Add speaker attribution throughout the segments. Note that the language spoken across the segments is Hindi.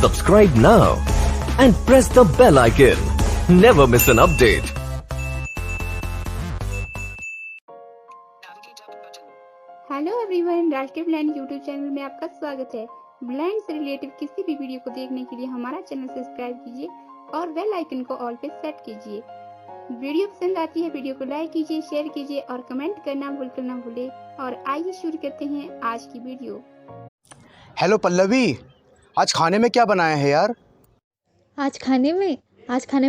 Speaker 1: Subscribe now and press the bell icon. Never miss an update.
Speaker 2: Hello everyone, राष्ट्रीय ब्लाइंड यूट्यूब चैनल में आपका स्वागत है। ब्लाइंड से रिलेटेड किसी भी वीडियो को देखने के लिए हमारा चैनल सब्सक्राइब कीजिए और बेल आइकन को ऑल पे सेट कीजिए। वीडियो पसंद आती है वीडियो को लाइक कीजिए, शेयर कीजिए और कमेंट करना बिल्कुल ना भूले। और आइए शुरू करते हैं आज की वीडियो।
Speaker 3: हेलो पल्लवी, आज खाने में क्या बनाया है यार?
Speaker 4: आज खाने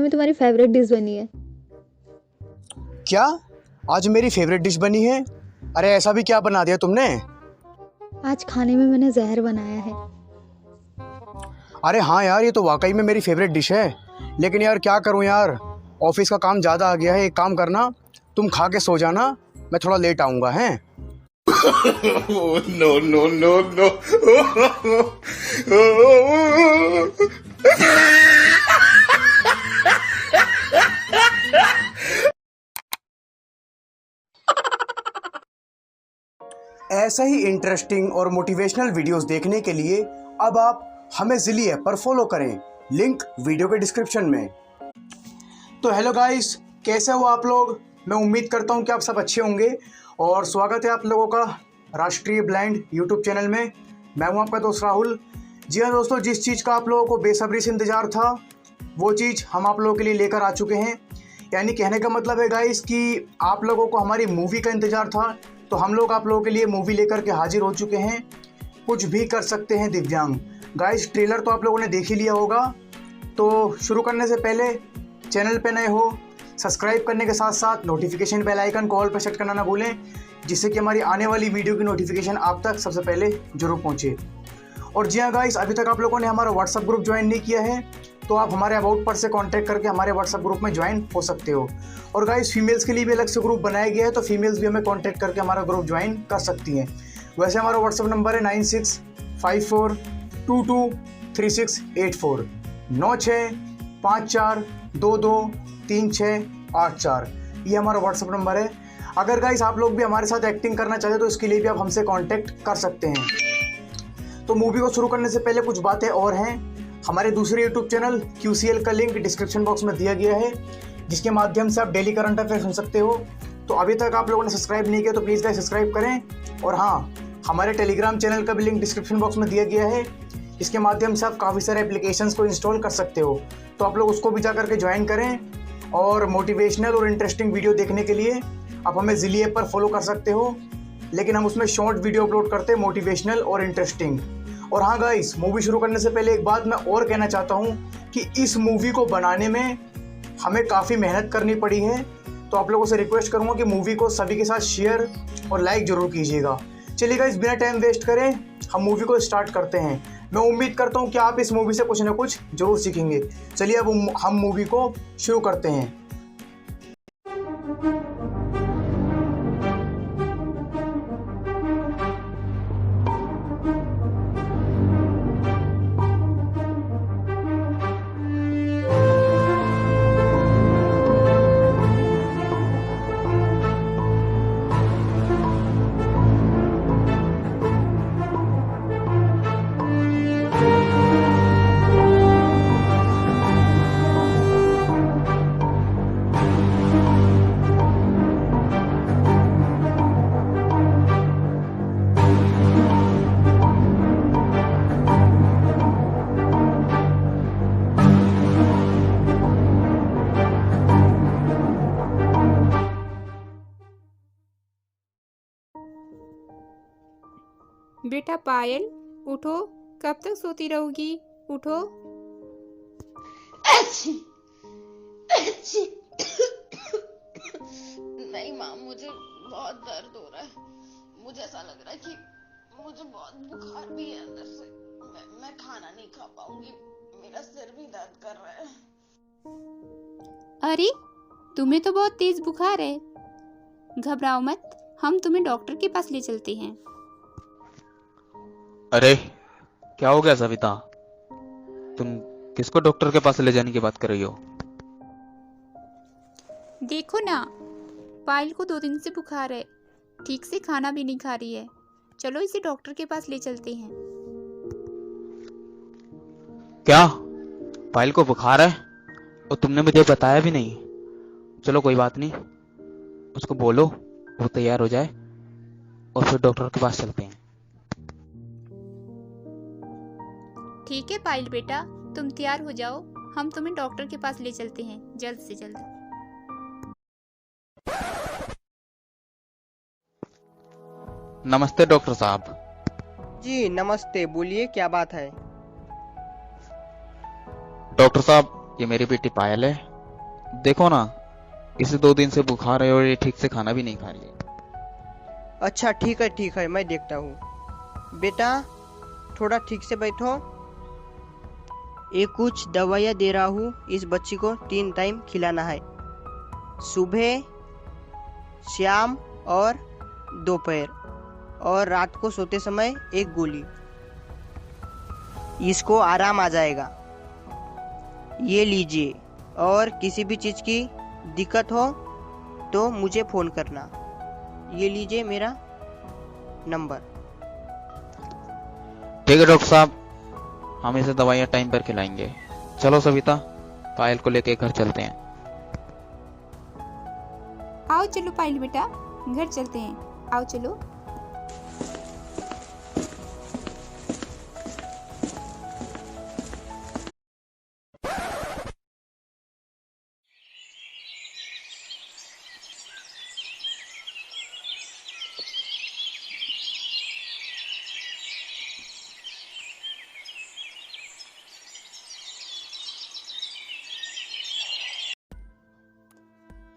Speaker 4: में तुम्हारी फेवरेट डिश बनी है।
Speaker 3: क्या आज मेरी फेवरेट डिश बनी है? अरे ऐसा भी क्या बना दिया तुमने?
Speaker 4: आज खाने में मैंने जहर बनाया है।
Speaker 3: अरे हाँ यार, ये तो वाकई में मेरी फेवरेट डिश है। लेकिन यार क्या करूँ यार, ऑफिस का काम ज़्यादा आ गया है। एक काम करना, तुम खा के सो जाना, मैं थोड़ा लेट आऊँगा। हैं?
Speaker 5: No, no, no, no.
Speaker 3: ऐसा ही इंटरेस्टिंग और मोटिवेशनल वीडियोस देखने के लिए अब आप हमें ज़िली ऐप पर फॉलो करें, लिंक वीडियो के डिस्क्रिप्शन में। तो हेलो गाइस, कैसे हो आप लोग? मैं उम्मीद करता हूं कि आप सब अच्छे होंगे और स्वागत है आप लोगों का राष्ट्रीय ब्लाइंड यूट्यूब चैनल में। मैं हूं आपका दोस्त राहुल। जी हाँ दोस्तों, जिस चीज़ का आप लोगों को बेसब्री से इंतज़ार था वो चीज़ हम आप लोगों के लिए लेकर आ चुके हैं। यानी कहने का मतलब है गाइस कि आप लोगों को हमारी मूवी का इंतज़ार था, तो हम लोग आप लोगों के लिए मूवी लेकर के हाजिर हो चुके हैं। कुछ भी कर सकते हैं दिव्यांग। गाइस ट्रेलर तो आप लोगों ने देख ही लिया होगा। तो शुरू करने से पहले चैनल पे नए हो, सब्सक्राइब करने के साथ साथ नोटिफिकेशन बेल आइकन को ऑल पर सेट करना ना भूलें, जिससे कि हमारी आने वाली वीडियो की नोटिफिकेशन आप तक सबसे पहले जरूर पहुंचे। और जी हाँ गाइस, अभी तक आप लोगों ने हमारा व्हाट्सएप ग्रुप ज्वाइन नहीं किया है तो आप हमारे अबाउट पर से कांटेक्ट करके हमारे व्हाट्सएप ग्रुप में ज्वाइन हो सकते हो। और गाइस फीमेल्स के लिए भी अलग से ग्रुप बनाया गया है, तो फीमेल्स भी हमें कांटेक्ट करके हमारा ग्रुप ज्वाइन कर सकती हैं। वैसे हमारा व्हाट्सएप नंबर है 9654223684 9654223684। ये हमारा व्हाट्सएप नंबर है। अगर गाइस आप लोग भी हमारे साथ एक्टिंग करना चाहते हो तो इसके लिए भी आप हमसे कांटेक्ट कर सकते हैं। तो मूवी को शुरू करने से पहले कुछ बातें और हैं। हमारे दूसरे यूट्यूब चैनल QCL का लिंक डिस्क्रिप्शन बॉक्स में दिया गया है, जिसके माध्यम से आप डेली करंट अफेयर सुन सकते हो। तो अभी तक आप लोगों ने सब्सक्राइब नहीं किया तो प्लीज़ गाइस सब्सक्राइब करें। और हाँ, हमारे टेलीग्राम चैनल का भी लिंक डिस्क्रिप्शन बॉक्स में दिया गया है, इसके माध्यम से आप काफ़ी सारे एप्लीकेशंस को इंस्टॉल कर सकते हो। तो आप लोग उसको भी जा करके ज्वाइन करें। और मोटिवेशनल और इंटरेस्टिंग वीडियो देखने के लिए आप हमें ज़िली ऐप पर फॉलो कर सकते हो, लेकिन हम उसमें शॉर्ट वीडियो अपलोड करते हैं, मोटिवेशनल और इंटरेस्टिंग। और हाँ गाइस, मूवी शुरू करने से पहले एक बात मैं और कहना चाहता हूँ कि इस मूवी को बनाने में हमें काफ़ी मेहनत करनी पड़ी है। तो आप लोगों से रिक्वेस्ट करूँगा कि मूवी को सभी के साथ शेयर और लाइक ज़रूर कीजिएगा। चलिए गाइस, बिना टाइम वेस्ट करें हम मूवी को स्टार्ट करते हैं। मैं उम्मीद करता हूँ कि आप इस मूवी से कुछ ना कुछ ज़रूर सीखेंगे। चलिए अब हम मूवी को शुरू करते हैं।
Speaker 2: बेटा पायल, उठो, कब तक सोती रहोगी? उठो।
Speaker 6: नहीं माँ, मुझे बहुत दर्द हो रहा है। मुझे ऐसा लग रहा है कि मुझे बहुत बुखार भी है अंदर से। मैं खाना नहीं खा पाऊंगी, मेरा सिर भी दर्द कर रहा है।
Speaker 2: अरे, तुम्हें तो बहुत तेज बुखार है। घबराओ मत, हम तुम्हें डॉक्टर के पास ले चलते हैं।
Speaker 7: अरे क्या हो गया सविता, तुम किसको डॉक्टर के पास ले जाने की बात कर रही हो?
Speaker 2: देखो ना, पायल को 2 दिन से बुखार है, ठीक से खाना भी नहीं खा रही है। चलो इसे डॉक्टर के पास ले चलते हैं।
Speaker 7: क्या? पायल को बुखार है और तुमने मुझे बताया भी नहीं? चलो कोई बात नहीं, उसको बोलो वो तैयार हो जाए और फिर डॉक्टर के पास चलते हैं।
Speaker 2: ठीक है पायल बेटा, तुम तैयार हो जाओ, हम तुम्हें डॉक्टर के पास ले चलते हैं जल्द से जल्द।
Speaker 7: नमस्ते डॉक्टर साहब।
Speaker 5: जी नमस्ते, बोलिए क्या बात है।
Speaker 7: डॉक्टर साहब, ये मेरी बेटी पायल है, देखो ना, इसे 2 दिन से बुखार है और ये ठीक से खाना भी नहीं खा रही है।
Speaker 5: अच्छा ठीक है, मैं देखता हूँ। बेटा थोड़ा ठीक से बैठो। ये कुछ दवाइयाँ दे रहा हूँ, इस बच्ची को 3 टाइम खिलाना है, सुबह, शाम और दोपहर, और रात को सोते समय 1 गोली। इसको आराम आ जाएगा, ये लीजिए। और किसी भी चीज़ की दिक्कत हो तो मुझे फ़ोन करना। ये लीजिए मेरा नंबर।
Speaker 7: ठीक है डॉक्टर साहब, हम इसे दवाइयाँ टाइम पर खिलाएंगे। चलो सविता, पायल को लेके घर चलते हैं।
Speaker 2: आओ चलो पायल बेटा, घर चलते हैं, आओ चलो।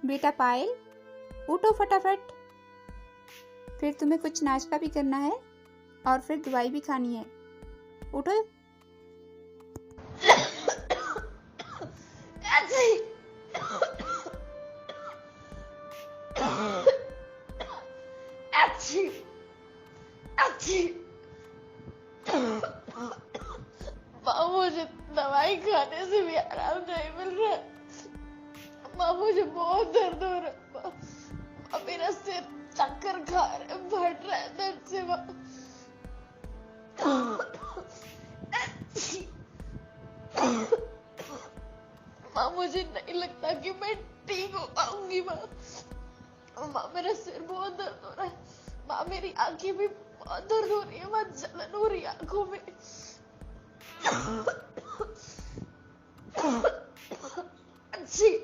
Speaker 2: बेटा पायल, उठो फटाफट, फिर तुम्हें कुछ नाश्ता भी करना है और फिर दवाई भी खानी है, उठो।
Speaker 6: माँ, मुझे दवाई खाने से भी आराम नहीं मिल रहा। माँ, मुझे बहुत दर्द हो रहा है। माँ, मेरा सिर चक्कर खा रहा है, फट रहा है दर्द से। माँ, माँ, मुझे नहीं लगता कि मैं ठीक हो पाऊंगी। माँ, मेरा सिर बहुत दर्द हो रहा है। माँ, मेरी आंखें भी बहुत दर्द हो रही है। माँ, जलन हो रही है आंखों में। अच्छी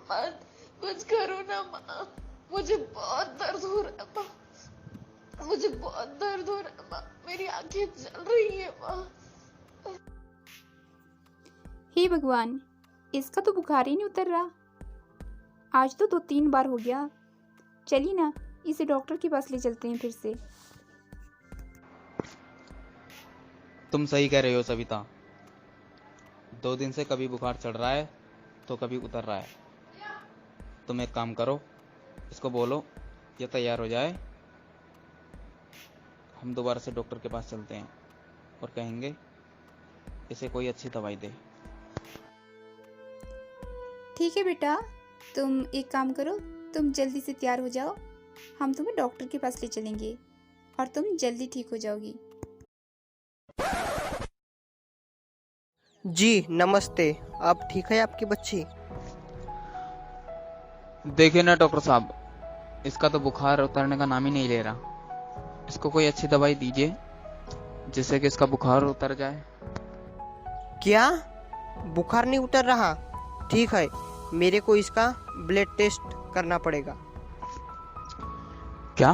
Speaker 6: माँ, कुछ करो ना माँ, मुझे बहुत दर्द हो रहा है। माँ, मुझे बहुत दर्द हो रहा है। माँ, मेरी आंखें जल रही है। माँ,
Speaker 2: हे भगवान, इसका तो बुखार ही नहीं उतर रहा। आज तो 2-3 बार हो गया। चलिए ना, इसे डॉक्टर के पास ले चलते हैं फिर से।
Speaker 7: तुम सही कह रहे हो सविता, 2 दिन से कभी बुखार चढ़ रहा है तो कभी उतर रहा है। तुम एक काम करो, इसको बोलो ये तैयार हो जाए, हम दोबारा से डॉक्टर के पास चलते हैं और कहेंगे इसे कोई अच्छी दवाई दे।
Speaker 2: ठीक है बेटा, तुम एक काम करो, तुम जल्दी से तैयार हो जाओ, हम तुम्हें डॉक्टर के पास ले चलेंगे और तुम जल्दी ठीक हो जाओगी।
Speaker 5: जी नमस्ते, अब ठीक है आपकी बच्ची?
Speaker 7: देखिए ना डॉक्टर साहब, इसका तो बुखार उतरने का नाम ही नहीं ले रहा। इसको कोई अच्छी दवाई दीजिए जिससे कि इसका बुखार उतर जाए।
Speaker 5: क्या बुखार नहीं उतर रहा? ठीक है, मेरे को इसका ब्लड टेस्ट करना पड़ेगा।
Speaker 7: क्या?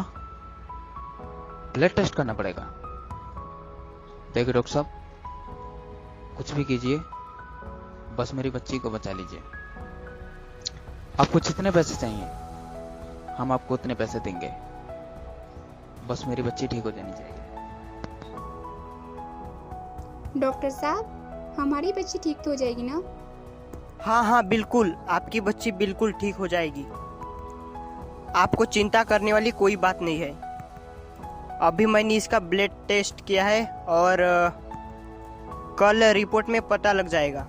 Speaker 7: ब्लड टेस्ट करना पड़ेगा? देखिए डॉक्टर साहब, कुछ भी कीजिए, बस मेरी बच्ची को बचा लीजिए। आपको जितने पैसे चाहिए हम आपको उतने पैसे देंगे, बस मेरी बच्ची ठीक हो जानी चाहिए।
Speaker 2: डॉक्टर साहब, हमारी बच्ची ठीक तो हो जाएगी ना?
Speaker 5: हाँ हाँ बिल्कुल, आपकी बच्ची बिल्कुल ठीक हो जाएगी। आपको चिंता करने वाली कोई बात नहीं है। अभी मैंने इसका ब्लड टेस्ट किया है और कल रिपोर्ट में पता लग जाएगा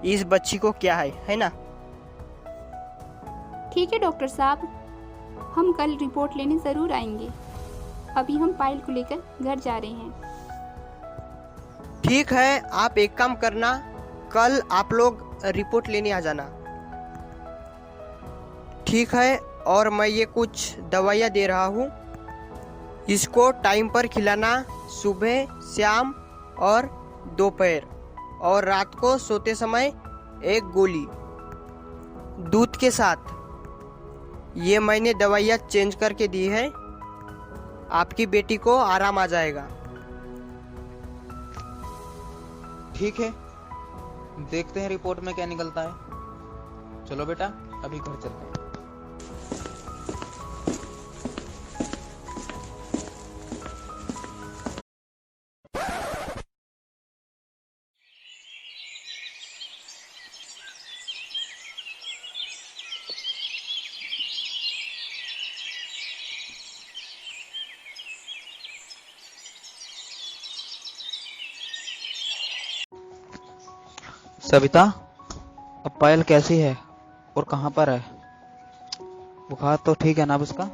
Speaker 5: इस बच्ची को क्या है ना?
Speaker 2: ठीक है डॉक्टर साहब, हम कल रिपोर्ट लेने ज़रूर आएंगे। अभी हम पायल को लेकर घर जा रहे हैं।
Speaker 5: ठीक है, आप एक काम करना, कल आप लोग रिपोर्ट लेने आ जाना। ठीक है, और मैं ये कुछ दवाइयाँ दे रहा हूँ, इसको टाइम पर खिलाना, सुबह, शाम और दोपहर, और रात को सोते समय एक गोली दूध के साथ। ये मैंने दवाइयाँ चेंज करके दी है, आपकी बेटी को आराम आ जाएगा।
Speaker 7: ठीक है, देखते हैं रिपोर्ट में क्या निकलता है। चलो बेटा, अभी घर चलते हैं। सविता, अब पायल कैसी है और कहाँ पर है? बुखार तो ठीक है ना अब उसका?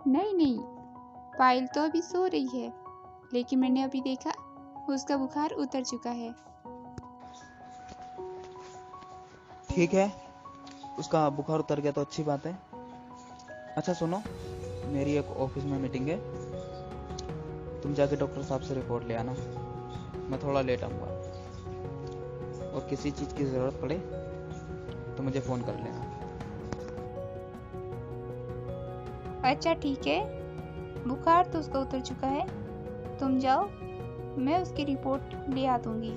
Speaker 2: नहीं, पायल तो अभी सो रही है, लेकिन मैंने अभी देखा उसका बुखार उतर चुका है।
Speaker 7: ठीक है, उसका बुखार उतर गया तो अच्छी बात है। अच्छा सुनो, मेरी एक ऑफिस में मीटिंग है, तुम जाके डॉक्टर साहब से रिपोर्ट ले आना। मैं थोड़ा लेट आऊँगा, और किसी चीज़ की ज़रूरत पड़े तो मुझे फ़ोन कर लेना।
Speaker 2: अच्छा ठीक है, बुखार तो उसका उतर चुका है, तुम जाओ, मैं उसकी रिपोर्ट ले आ दूंगी।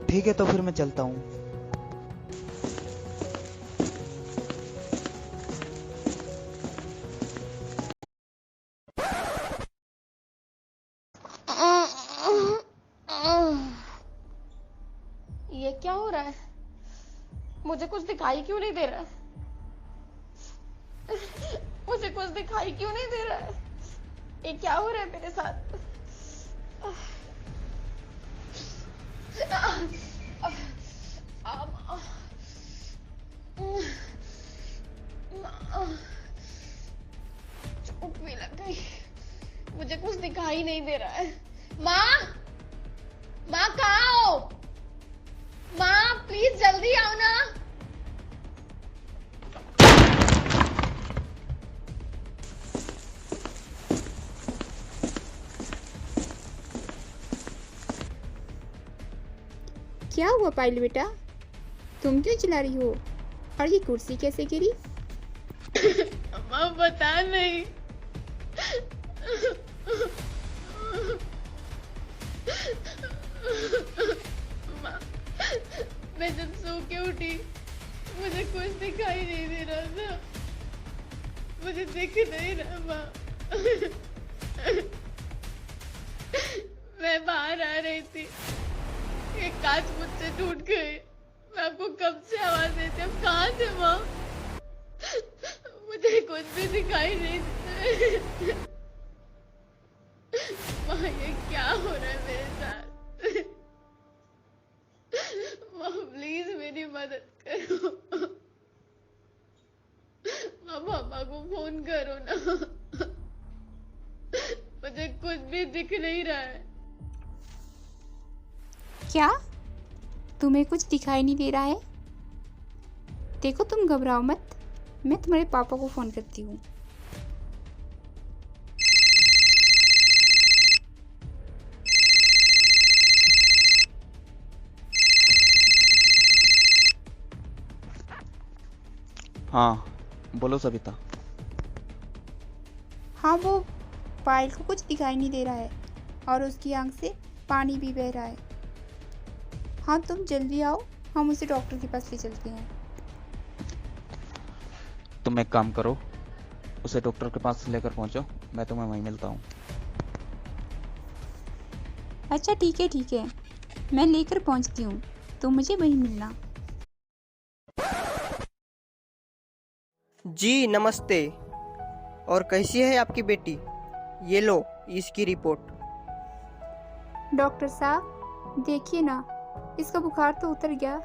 Speaker 7: ठीक है, तो फिर मैं चलता हूँ।
Speaker 6: ये क्या हो रहा है? मुझे कुछ दिखाई क्यों नहीं दे रहा है? मुझे कुछ दिखाई क्यों नहीं दे रहा है? ये क्या हो रहा है मेरे साथ? चोट भी लग गई, मुझे कुछ दिखाई नहीं दे रहा है। माँ कहाँ हो? माँ प्लीज जल्दी आओ ना।
Speaker 2: क्या हुआ पायल बेटा, तुम क्यों चिल्ला रही हो? और ये कुर्सी कैसे गिरी?
Speaker 6: माँ पता नहीं। माँ, मैं जब सो के उठी मुझे कुछ दिखाई नहीं दे रहा था, मुझे दिख नहीं रहा माँ। मैं बाहर आ रही थी, एक कांच मुझसे टूट गई। मैं आपको कब से आवाज देती, अब कहाँ थे माँ? मुझे कुछ भी दिखाई नहीं देता। माँ ये क्या हो रहा है मेरे साथ? माँ प्लीज मेरी मदद करो। माँ पापा को फोन करो ना, मुझे कुछ भी दिख नहीं रहा है।
Speaker 2: क्या तुम्हें कुछ दिखाई नहीं दे रहा है? देखो तुम घबराओ मत, मैं तुम्हारे पापा को फोन करती हूँ।
Speaker 7: हाँ बोलो सविता।
Speaker 2: हाँ, वो पायल को कुछ दिखाई नहीं दे रहा है और उसकी आंख से पानी भी बह रहा है। हाँ तुम जल्दी आओ, हम उसे डॉक्टर के पास ले चलते हैं।
Speaker 7: तुम एक काम करो, उसे डॉक्टर के पास लेकर पहुंचो, मैं तुम्हें वहीं मिलता हूँ।
Speaker 2: अच्छा ठीक है, मैं लेकर पहुंचती हूँ, तुम मुझे वहीं मिलना।
Speaker 5: जी नमस्ते, और कैसी है आपकी बेटी? ये लो इसकी रिपोर्ट।
Speaker 2: डॉक्टर साहब देखिए ना, इसका बुखार तो उतर गया,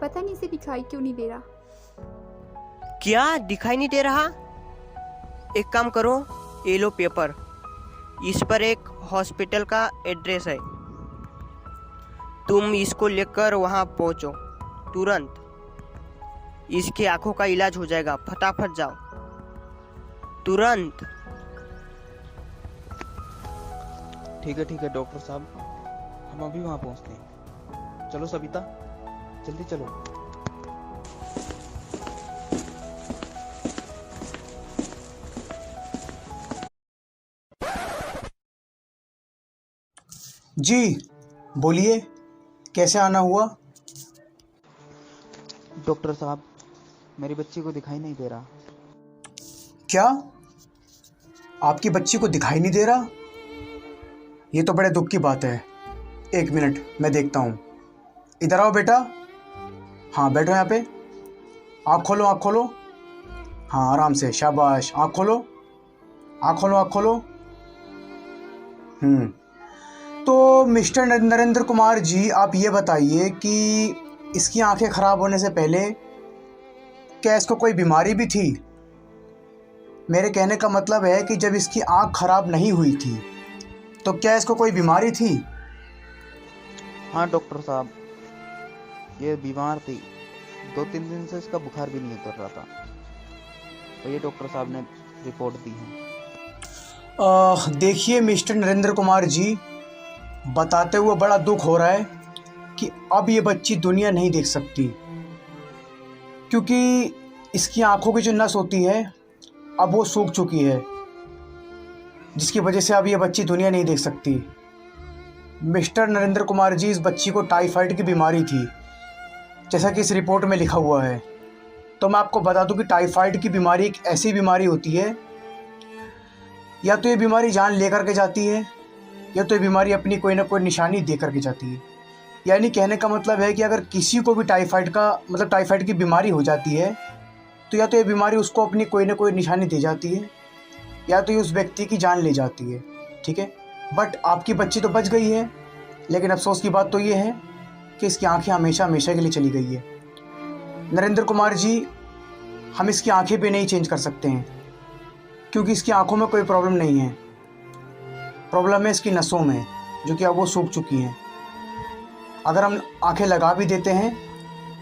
Speaker 2: पता नहीं इसे दिखाई क्यों नहीं दे रहा।
Speaker 5: क्या दिखाई नहीं दे रहा? एक काम करो, ये लो पेपर, इस पर एक हॉस्पिटल का एड्रेस है, तुम इसको लेकर वहाँ पहुँचो तुरंत। इसकी आंखों का इलाज हो जाएगा, फटाफट जाओ तुरंत।
Speaker 7: ठीक है डॉक्टर साहब, हम अभी वहाँ पहुँचते हैं। चलो सविता, जल्दी चलो।
Speaker 3: जी बोलिए, कैसे आना हुआ?
Speaker 7: डॉक्टर साहब, मेरी बच्ची को दिखाई नहीं दे रहा।
Speaker 3: क्या आपकी बच्ची को दिखाई नहीं दे रहा? ये तो बड़े दुख की बात है। एक मिनट, मैं देखता हूँ। इधर आओ बेटा। हाँ बैठो यहाँ पे। आँख खोलो, आँख खोलो। हाँ आराम से, शाबाश। आँख खोलो, आँख खोलो, आँख खोलो। तो मिस्टर नरेंद्र कुमार जी, आप ये बताइए कि इसकी आंखें ख़राब होने से पहले क्या इसको कोई बीमारी भी थी? मेरे कहने का मतलब है कि जब इसकी आंख ख़राब नहीं हुई थी तो क्या इसको कोई बीमारी थी?
Speaker 7: हाँ डॉक्टर साहब, ये बीमार थी। 2-3 दिन से इसका बुखार भी नहीं उतर रहा था, तो ये डॉक्टर साहब ने रिपोर्ट दी है।
Speaker 3: देखिए मिस्टर नरेंद्र कुमार जी, बताते हुए बड़ा दुख हो रहा है कि अब ये बच्ची दुनिया नहीं देख सकती, क्योंकि इसकी आंखों की जो नस होती है अब वो सूख चुकी है, जिसकी वजह से अब ये बच्ची दुनिया नहीं देख सकती। मिस्टर नरेंद्र कुमार जी, इस बच्ची को टाइफाइड की बीमारी थी, जैसा कि इस रिपोर्ट में लिखा हुआ है। तो मैं आपको बता दूं कि टाइफाइड की बीमारी एक ऐसी बीमारी होती है, या तो ये बीमारी जान लेकर के जाती है, या तो ये बीमारी अपनी कोई ना कोई निशानी दे करके जाती है। यानी कहने का मतलब है कि अगर किसी को भी टाइफाइड की बीमारी हो जाती है, तो या तो ये बीमारी उसको अपनी कोई ना कोई निशानी दे जाती है, या तो ये उस व्यक्ति की जान ले जाती है। ठीक है, बट आपकी बच्ची तो बच गई है, लेकिन अफसोस की बात तो ये है कि इसकी आंखें हमेशा हमेशा के लिए चली गई है। नरेंद्र कुमार जी, हम इसकी आंखें भी नहीं चेंज कर सकते हैं, क्योंकि इसकी आंखों में कोई प्रॉब्लम नहीं है। प्रॉब्लम है इसकी नसों में, जो कि अब वो सूख चुकी हैं। अगर हम आंखें लगा भी देते हैं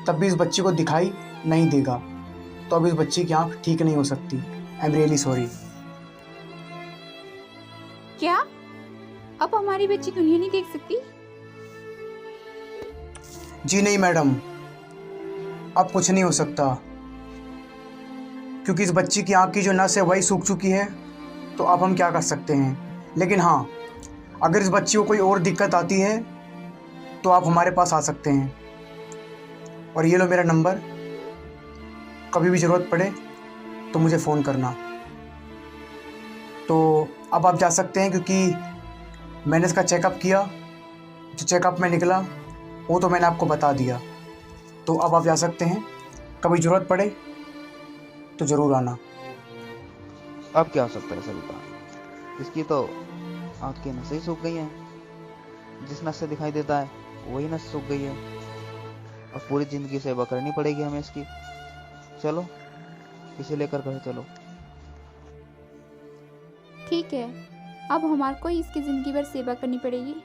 Speaker 3: तब भी इस बच्ची को दिखाई नहीं देगा, तो अब इस बच्ची की आंख ठीक नहीं हो सकती। I am really sorry.
Speaker 2: क्या अब हमारी बच्ची दुनिया नहीं देख सकती?
Speaker 3: जी नहीं मैडम, अब कुछ नहीं हो सकता, क्योंकि इस बच्ची की आंख की जो नस है वही सूख चुकी है। तो अब हम क्या कर सकते हैं? लेकिन हाँ, अगर इस बच्ची को कोई और दिक्कत आती है तो आप हमारे पास आ सकते हैं। और ये लो मेरा नंबर, कभी भी ज़रूरत पड़े तो मुझे फ़ोन करना। तो अब आप जा सकते हैं, क्योंकि मैंने इसका चेकअप किया, जो चेकअप में निकला वो तो मैंने आपको बता दिया। तो अब आप जा सकते हैं, कभी ज़रूरत पड़े तो ज़रूर आना।
Speaker 7: अब क्या हो सकता है सविता? इसकी तो आँख की नसें सूख गई हैं, जिस नस से दिखाई देता है वही नस सूख गई है। अब पूरी जिंदगी सेवा करनी पड़ेगी हमें इसकी। चलो इसे लेकर घर चलो।
Speaker 2: ठीक है, अब हमारे को इसकी ज़िंदगी भर सेवा करनी पड़ेगी।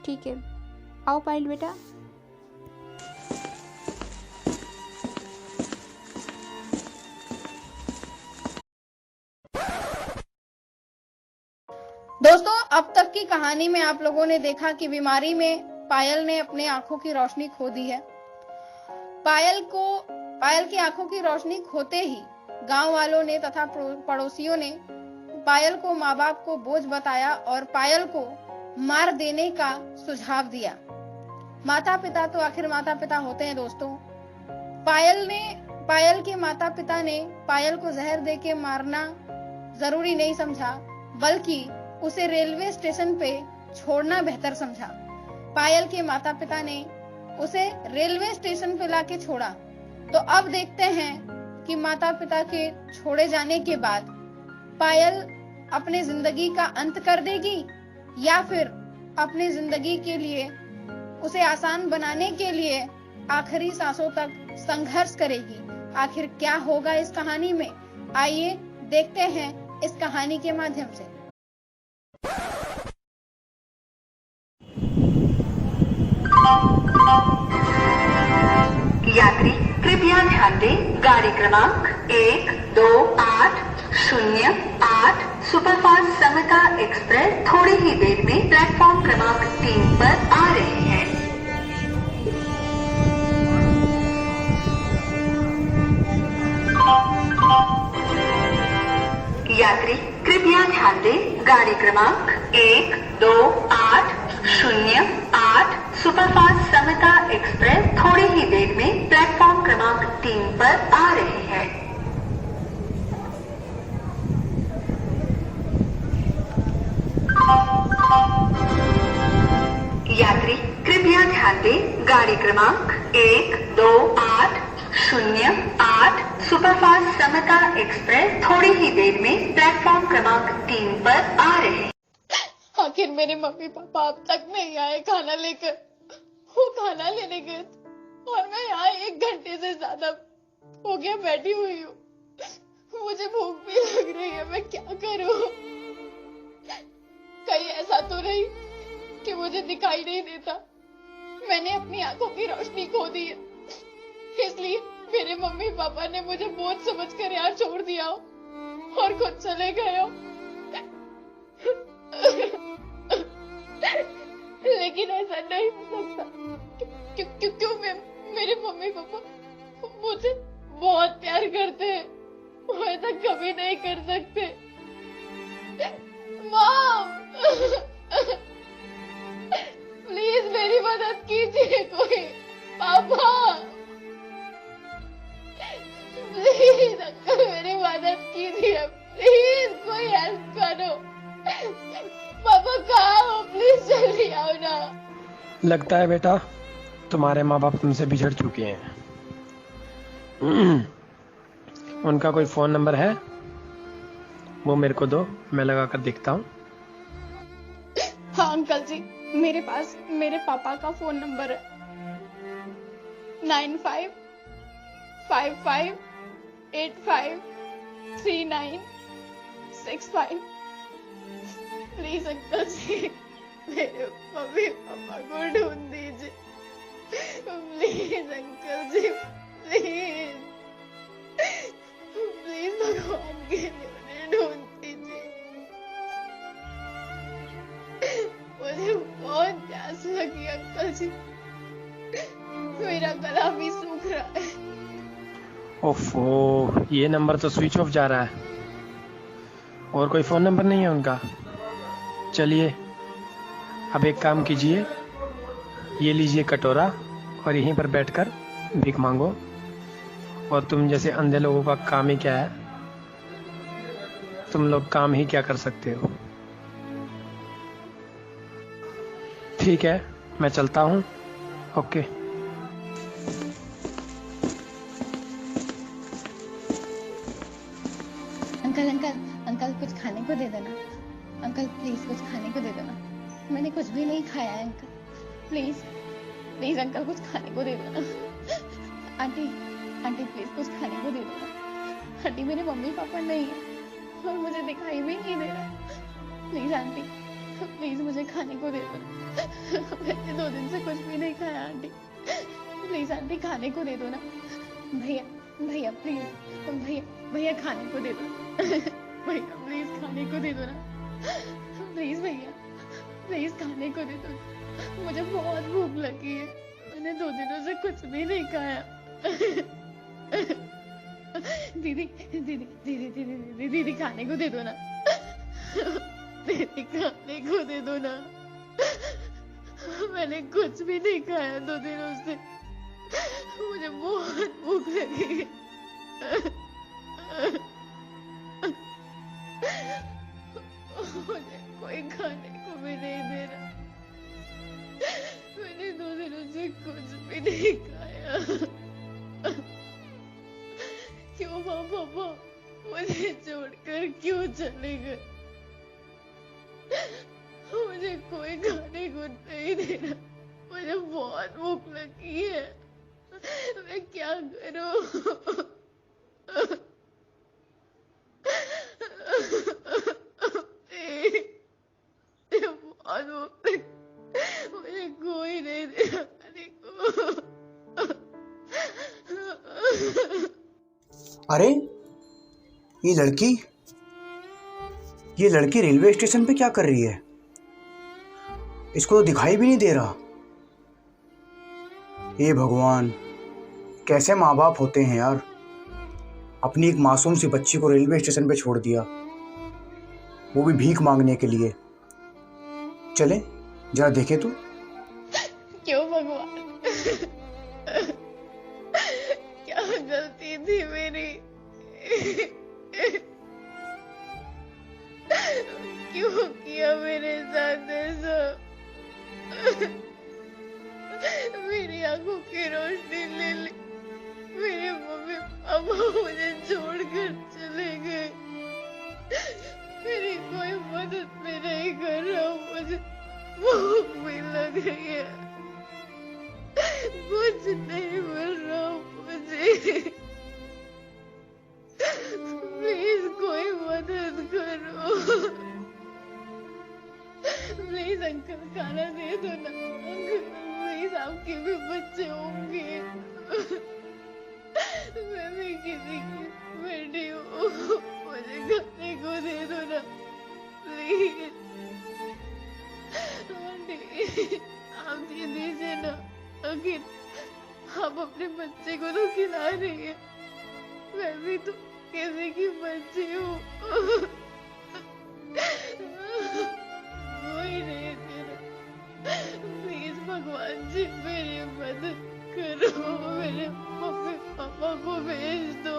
Speaker 2: ठीक है, आओ पायल बेटा।
Speaker 6: दोस्तों, अब तक की कहानी में आप लोगों ने देखा कि बीमारी में पायल ने अपने आंखों की रोशनी खो दी है। पायल की आंखों की रोशनी खोते ही गांव वालों ने तथा पड़ोसियों ने पायल को माँ बाप को बोझ बताया और पायल को मार देने का सुझाव दिया। माता पिता तो आखिर माता पिता होते हैं दोस्तों। पायल के माता पिता ने पायल को जहर देके मारना जरूरी नहीं समझा, बल्कि उसे रेलवे स्टेशन पे छोड़ना बेहतर समझा। पायल के माता पिता ने उसे रेलवे स्टेशन पे लाके छोड़ा। तो अब देखते हैं कि माता पिता के छोड़े जाने के बाद पायल अपने जिंदगी का अंत कर देगी या फिर अपनी जिंदगी के लिए उसे आसान बनाने के लिए आखिरी सांसों तक संघर्ष करेगी। आखिर क्या होगा इस कहानी में, आइए
Speaker 2: देखते हैं इस कहानी के माध्यम से।
Speaker 8: यात्री कृपया ध्यान दें, गाड़ी क्रमांक 128008 सुपरफास्ट समता एक्सप्रेस थोड़ी ही देर में प्लेटफॉर्म क्रमांक 3 पर आ रही है। यात्री कृपया ध्यान दें, गाड़ी क्रमांक 128008 सुपरफास्ट समता एक्सप्रेस थोड़ी ही देर में प्लेटफॉर्म क्रमांक 3 पर आ रही है। यात्री कृपया ध्यान दें, गाड़ी क्रमांक 128008 सुपरफास्ट समता एक्सप्रेस थोड़ी ही देर में प्लेटफॉर्म क्रमांक 3 पर आ रही है।
Speaker 6: आखिर मेरे मम्मी पापा अब तक नहीं आए खाना लेकर। वो खाना लेने गए और मैं यहाँ 1 घंटे से ज्यादा हो गया बैठी हुई हूँ। मुझे भूख भी लग रही है, मैं क्या करूँ? कहीं ऐसा तो नहीं कि मुझे दिखाई नहीं देता। मैंने अपनी आंखों की रोशनी खो दी है, इसलिए मेरे मम्मी पापा ने मुझे बोझ समझकर यहाँ छोड़ दिया हो और खुद चले गए हो। लेकिन ऐसा नहीं हो सकता। क्यों मेरे मम्मी पापा मुझे बहुत प्यार करते हैं, वो ऐसा कभी नहीं कर सकते। मॉम, प्लीज मेरी मदद कीजिए कोई। पापा प्लीज अंकल मेरी मदद कीजिए, प्लीज कोई हेल्प करो। पापा कहाँ हो? प्लीज जल्दी आओ ना।
Speaker 9: लगता है बेटा तुम्हारे माँ बाप तुमसे बिछड़ चुके हैं। उनका कोई फोन नंबर है? वो मेरे को दो, मैं लगा कर देखता हूँ।
Speaker 6: हाँ अंकल जी, मेरे पास मेरे पापा का फोन नंबर है 9555853965। प्लीज अंकल जी मेरे मम्मी पापा को ढूंढ दीजिए। Please uncle ji, please please भगवान के लिए उन्हें ढूंढ दीजिए। मुझे बहुत प्यास लगी अंकल जी, मेरा गला भी सूख रहा है।
Speaker 9: ओफो, ये नंबर तो स्विच ऑफ जा रहा है। और कोई फोन नंबर नहीं है उनका? चलिए अब एक काम कीजिए, ये लीजिए कटोरा और यहीं पर बैठकर भीख मांगो। और तुम जैसे अंधे लोगों का काम ही क्या है? तुम लोग काम ही क्या कर सकते हो? ठीक है, मैं चलता हूँ। ओके।
Speaker 6: अंकल अंकल अंकल कुछ खाने को दे देना। अंकल प्लीज कुछ खाने को दे देना। मैंने कुछ भी नहीं खाया है अंकल, प्लीज प्लीज अंकल कुछ खाने को दे देना। आंटी आंटी प्लीज कुछ खाने को दे देना। आंटी मेरे मम्मी पापा नहीं है और मुझे दिखाई भी नहीं दे रहा। प्लीज आंटी प्लीज मुझे खाने को दे दो। मैंने 2 दिन से कुछ भी नहीं खाया आंटी। प्लीज आंटी खाने को दे दो ना। भैया भैया प्लीज, भैया भैया खाने को दे दो। भैया प्लीज खाने को दे दो ना। प्लीज भैया प्लीज खाने को दे दो। मुझे बहुत भूख लगी है, मैंने 2 दिनों से कुछ भी नहीं खाया। दीदी दीदी दीदी दीदी दीदी दीदी खाने को दे दो ना। दीदी खाने को दे दो ना। मैंने कुछ भी नहीं खाया 2 दिनों से, मुझे बहुत भूख लगी है। मुझे कोई खाने को भी नहीं दे रहा। मैंने 2 दिनों से कुछ भी नहीं खाया। क्यों पापा मुझे छोड़कर क्यों चले गए? मुझे कोई खाने को नहीं दे रहा। मुझे बहुत भूख लगी है, मैं क्या करूं?
Speaker 3: अरे ये लड़की रेलवे स्टेशन पे क्या कर रही है? इसको तो दिखाई भी नहीं दे रहा। ये भगवान, कैसे माँ बाप होते हैं यार। अपनी एक मासूम सी बच्ची को रेलवे स्टेशन पे छोड़ दिया, वो भी भीख मांगने के लिए। चले जरा देखे तो।
Speaker 6: क्यों भगवान, क्या गलती थी मेरी? क्यों किया मेरे साथ ऐसा? मेरी आंखों की रोशनी ले ली, मेरे मम्मी पापा मुझे छोड़कर चले गए, मेरी कोई मदद भी नहीं कर रहा, मुझे भूख भी लग रही है, कुछ नहीं मिल रहा मुझे, प्लीज कोई मदद करो, प्लीज अंकल खाना दे दो ना अंकल, प्लीज आपके भी बच्चे होंगे, मैं भी किसी की बेटी हूँ, मुझे खाने को दे दो ना प्लीज। आंटी आप दे दीजिए ना, आखिर आप अपने बच्चे को तो खिला रही है, मैं भी तो किसी की बच्ची हूँ, कोई नहीं तेरा, प्लीज भगवान जी मेरी मदद करो, मेरे मम्मी पापा को भेज दो।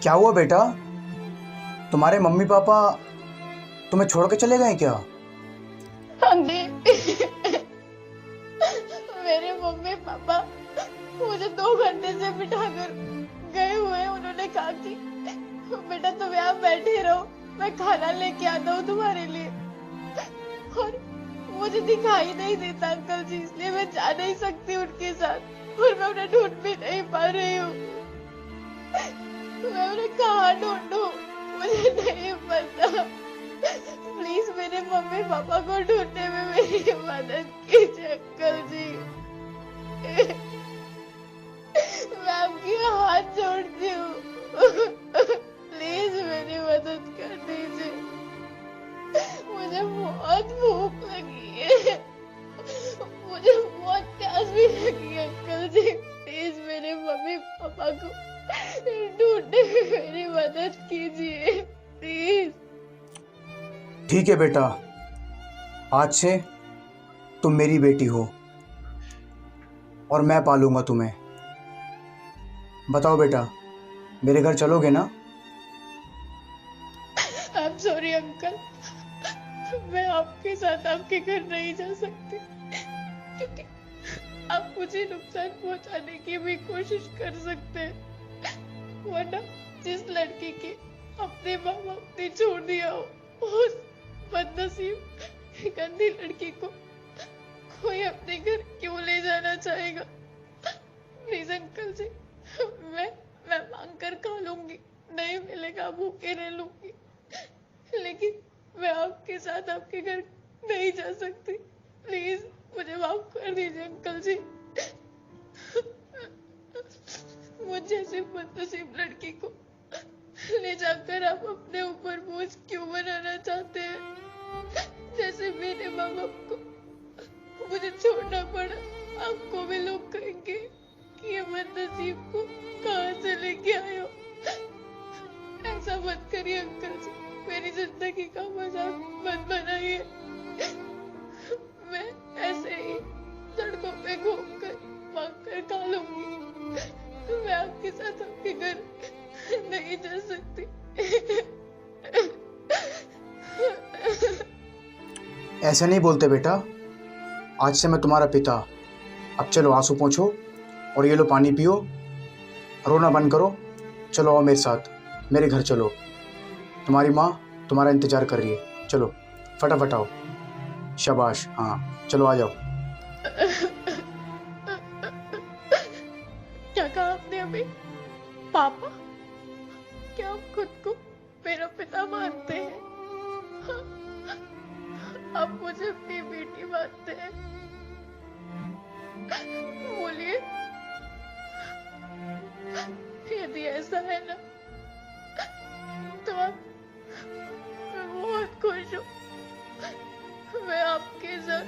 Speaker 3: क्या हुआ बेटा, तुम्हारे मम्मी पापा तुम्हें छोड़ के चले गए क्या?
Speaker 6: आंटी मेरे मम्मी पापा मुझे 2 घंटे से बिठाकर गए हुए, उन्होंने कहा कि बेटा तुम यहाँ बैठे रहो, मैं खाना लेके आता हूँ तुम्हारे लिए, और मुझे दिखाई नहीं देता अंकल जी, इसलिए मैं जा नहीं सकती उनके साथ, और मैं उन्हें ढूंढ भी नहीं पा रही हूँ, मैं उन्हें कहाँ ढूंढूं मुझे नहीं पता, प्लीज मेरे मम्मी पापा को ढूंढने में मेरी मदद कीजिए अंकल जी, मैं आपकी हाथ जोड़ती हूँ, प्लीज मेरी मदद कर दीजिए, मुझे बहुत भूख लगी है, मुझे बहुत प्यास भी लगी है अंकल जी, प्लीज मेरे मम्मी पापा को ढूंढने में मेरी मदद कीजिए प्लीज।
Speaker 3: ठीक है बेटा, आज से तुम मेरी बेटी हो और मैं पालूंगा तुम्हें। बताओ बेटा, मेरे घर चलोगे ना?
Speaker 6: I'm sorry अंकल, मैं आपके साथ आपके घर नहीं जा सकती, क्योंकि आप मुझे नुकसान पहुंचाने की भी कोशिश कर सकते हैं, वरना जिस लड़की के अपने माँ बाप ने छोड़ दिया हो, उस बदनसीब गंदी लड़की को कोई अपने घर क्यों ले जाना चाहेगा? प्लीज अंकल जी, मैं मांग कर खा लूंगी, नहीं मिलेगा भूखे रह लूंगी, लेकिन मैं आपके साथ आपके घर नहीं जा सकती, प्लीज मुझे माफ कर दीजिए अंकल जी। मुझ जैसी बदनसीब लड़की को ले जाकर आप अपने ऊपर बोझ क्यों बनाना चाहते हैं? जैसे मेरे माँ बाप को मुझे छोड़ना पड़ा, आपको भी लोग कहेंगे कि ये बदनसीब को कहाँ से लेके आए हो। ऐसा मत करिए अंकल जी, मेरी जिंदगी का मजाक मत बनाइए। मैं ऐसे ही सड़कों पे घूमकर मांग कर खा लूंगी, मैं आपके साथ आपके घर नहीं जा सकती।
Speaker 3: ऐसे नहीं बोलते बेटा, आज से मैं तुम्हारा पिता। अब चलो आंसू पोंछो और ये लो पानी पियो, रोना बंद करो, चलो आओ मेरे साथ, मेरे घर चलो, तुम्हारी माँ तुम्हारा इंतजार कर रही है, चलो फटाफट आओ। शाबाश, हाँ चलो आ जाओ।
Speaker 6: क्या कहा आपने अभी? पापा? क्या आप खुद आप मुझे अपनी बेटी मानते हैं? बोलिए। यदि ऐसा है ना तो मैं बहुत खुश हूँ। मैं आपके साथ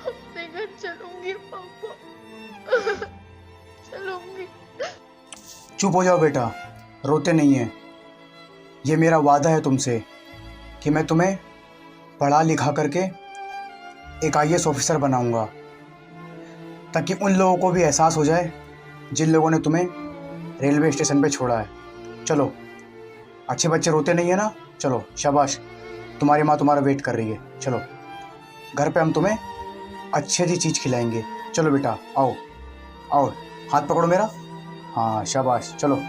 Speaker 6: अपने घर चलूंगी पापा, चलूंगी।
Speaker 3: चुप हो जाओ बेटा, रोते नहीं है। ये मेरा वादा है तुमसे कि मैं तुम्हें पढ़ा लिखा करके एक IAS ऑफिसर बनाऊंगा, ताकि उन लोगों को भी एहसास हो जाए जिन लोगों ने तुम्हें रेलवे स्टेशन पे छोड़ा है। चलो, अच्छे बच्चे रोते नहीं है ना, चलो शाबाश, तुम्हारी माँ तुम्हारा वेट कर रही है। चलो, घर पे हम तुम्हें अच्छी अच्छी चीज़ खिलाएंगे। चलो बेटा, आओ आओ, हाथ पकड़ो मेरा। हाँ शाबाश, चलो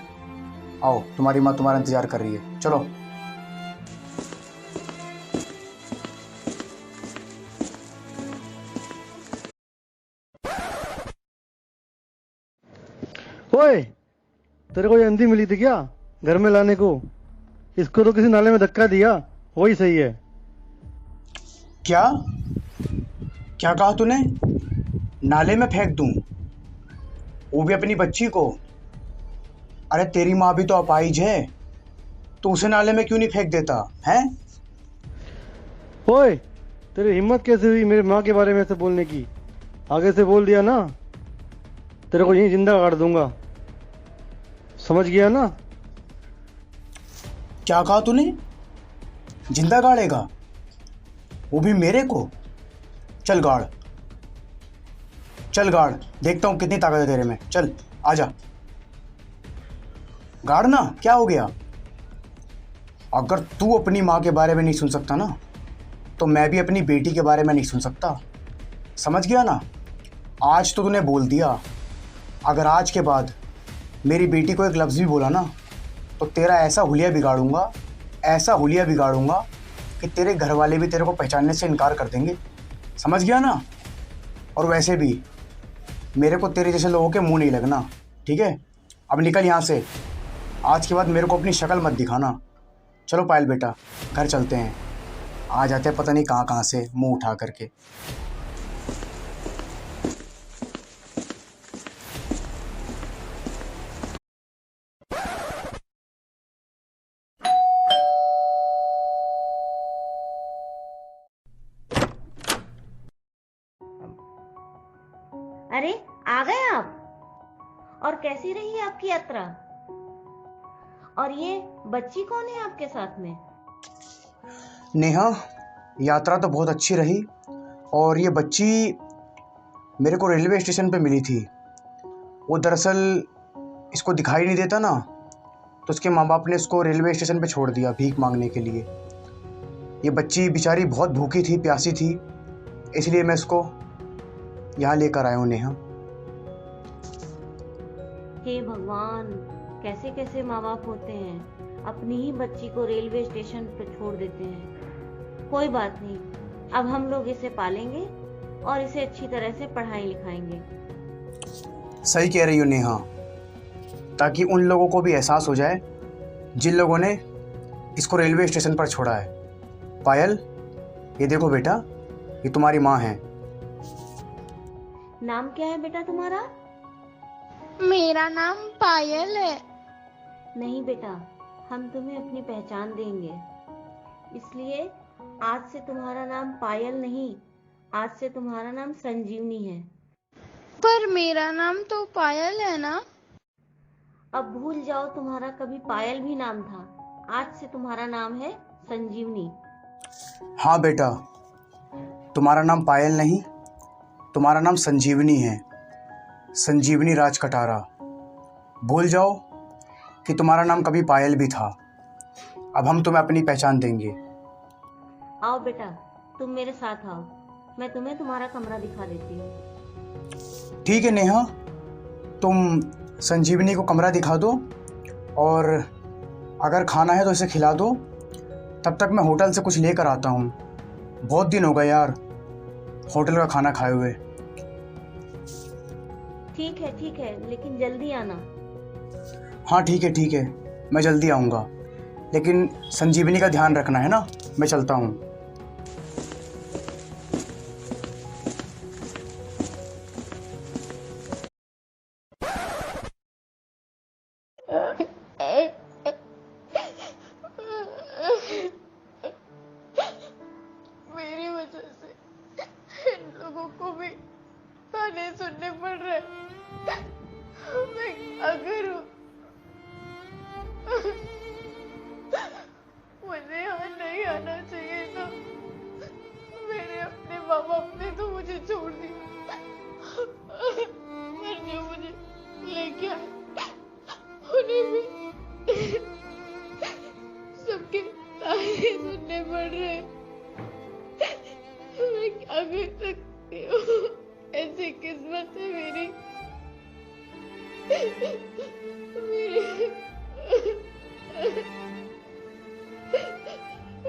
Speaker 3: आओ, तुम्हारी माँ तुम्हारा इंतज़ार कर रही है। चलो।
Speaker 10: ओए, तेरे को ये अंधी मिली थी क्या घर में लाने को? इसको तो किसी नाले में धक्का दिया, वही सही है।
Speaker 3: क्या क्या कहा तूने? नाले में फेंक दूं? वो भी अपनी बच्ची को? अरे तेरी माँ भी तो अपाहिज है, तो उसे नाले में क्यों नहीं फेंक देता है?
Speaker 10: ओए, तेरी हिम्मत कैसे हुई मेरी माँ के बारे में ऐसे बोलने की? आगे से बोल दिया ना, तेरे को यहीं जिंदा गाड़ दूंगा, समझ गया ना?
Speaker 3: क्या कहा तूने? जिंदा गाड़ेगा? वो भी मेरे को? चल गाड़, चल गाड़, देखता हूँ कितनी ताकत है तेरे में। चल आजा, गाड़ ना, क्या हो गया? अगर तू अपनी माँ के बारे में नहीं सुन सकता ना, तो मैं भी अपनी बेटी के बारे में नहीं सुन सकता, समझ गया ना? आज तो तूने बोल दिया, अगर आज के बाद मेरी बेटी को एक लफ्ज़ भी बोला ना, तो तेरा ऐसा हुलिया बिगाड़ूंगा, ऐसा हुलिया बिगाड़ूंगा कि तेरे घर वाले भी तेरे को पहचानने से इनकार कर देंगे, समझ गया ना? और वैसे भी मेरे को तेरे जैसे लोगों के मुंह नहीं लगना, ठीक है? अब निकल यहाँ से, आज के बाद मेरे को अपनी शक्ल मत दिखाना। चलो पायल बेटा, घर चलते हैं। आ जाते हैं पता नहीं कहाँ कहाँ से मुंह उठा करके।
Speaker 11: अरे आ गए आप? और कैसी रही आपकी यात्रा? और ये बच्ची कौन है आपके साथ में?
Speaker 3: नेहा, यात्रा तो बहुत अच्छी रही, और ये बच्ची मेरे को रेलवे स्टेशन पे मिली थी। वो दरअसल इसको दिखाई नहीं देता ना, तो उसके माँ बाप ने इसको रेलवे स्टेशन पे छोड़ दिया भीख मांगने के लिए। ये बच्ची बेचारी बहुत भूखी थी, प्यासी थी, इसलिए मैं इसको यहाँ लेकर आया हूँ। नेहा,
Speaker 11: हे भगवान, कैसे कैसे माँ बाप होते हैं, अपनी ही बच्ची को रेलवे स्टेशन पर छोड़ देते हैं। कोई बात नहीं, अब हम लोग इसे पालेंगे और इसे अच्छी तरह से पढ़ाई लिखाएंगे।
Speaker 3: सही कह रही हो नेहा, ताकि उन लोगों को भी एहसास हो जाए जिन लोगों ने इसको रेलवे स्टेशन पर छोड़ा है। पायल, ये देखो बेटा, ये तुम्हारी माँ है।
Speaker 11: नाम क्या है बेटा तुम्हारा?
Speaker 6: मेरा नाम पायल है।
Speaker 11: नहीं बेटा, हम तुम्हें अपनी पहचान देंगे, इसलिए आज से तुम्हारा नाम पायल नहीं, आज से तुम्हारा नाम संजीवनी है।
Speaker 6: पर मेरा नाम तो पायल है ना?
Speaker 11: अब भूल जाओ तुम्हारा कभी पायल भी नाम था, आज से तुम्हारा नाम है संजीवनी।
Speaker 3: हाँ बेटा, तुम्हारा नाम पायल नहीं, तुम्हारा नाम संजीवनी है, संजीवनी राज कटारा। भूल जाओ कि तुम्हारा नाम कभी पायल भी था। अब हम तुम्हें अपनी पहचान देंगे।
Speaker 11: आओ बेटा, तुम मेरे साथ आओ, मैं तुम्हें तुम्हारा कमरा दिखा देती हूँ।
Speaker 3: ठीक है नेहा, तुम संजीवनी को कमरा दिखा दो, और अगर खाना है तो इसे खिला दो। तब तक मैं होटल से कुछ लेकर आता हूँ, बहुत दिन हो गए यार होटल का खाना खाए हुए।
Speaker 11: ठीक है, लेकिन जल्दी आना।
Speaker 3: हाँ ठीक है, मैं जल्दी आऊँगा, लेकिन संजीवनी का ध्यान रखना है ना। मैं चलता हूँ।
Speaker 6: बाप ने तो मुझे छोड़ दिया, पर जो मुझे लेके आए उन्हें भी सबके ताने सुनने पड़ रहे। मैं क्या कर सकती हूँ, ऐसी किस्मत है मेरी।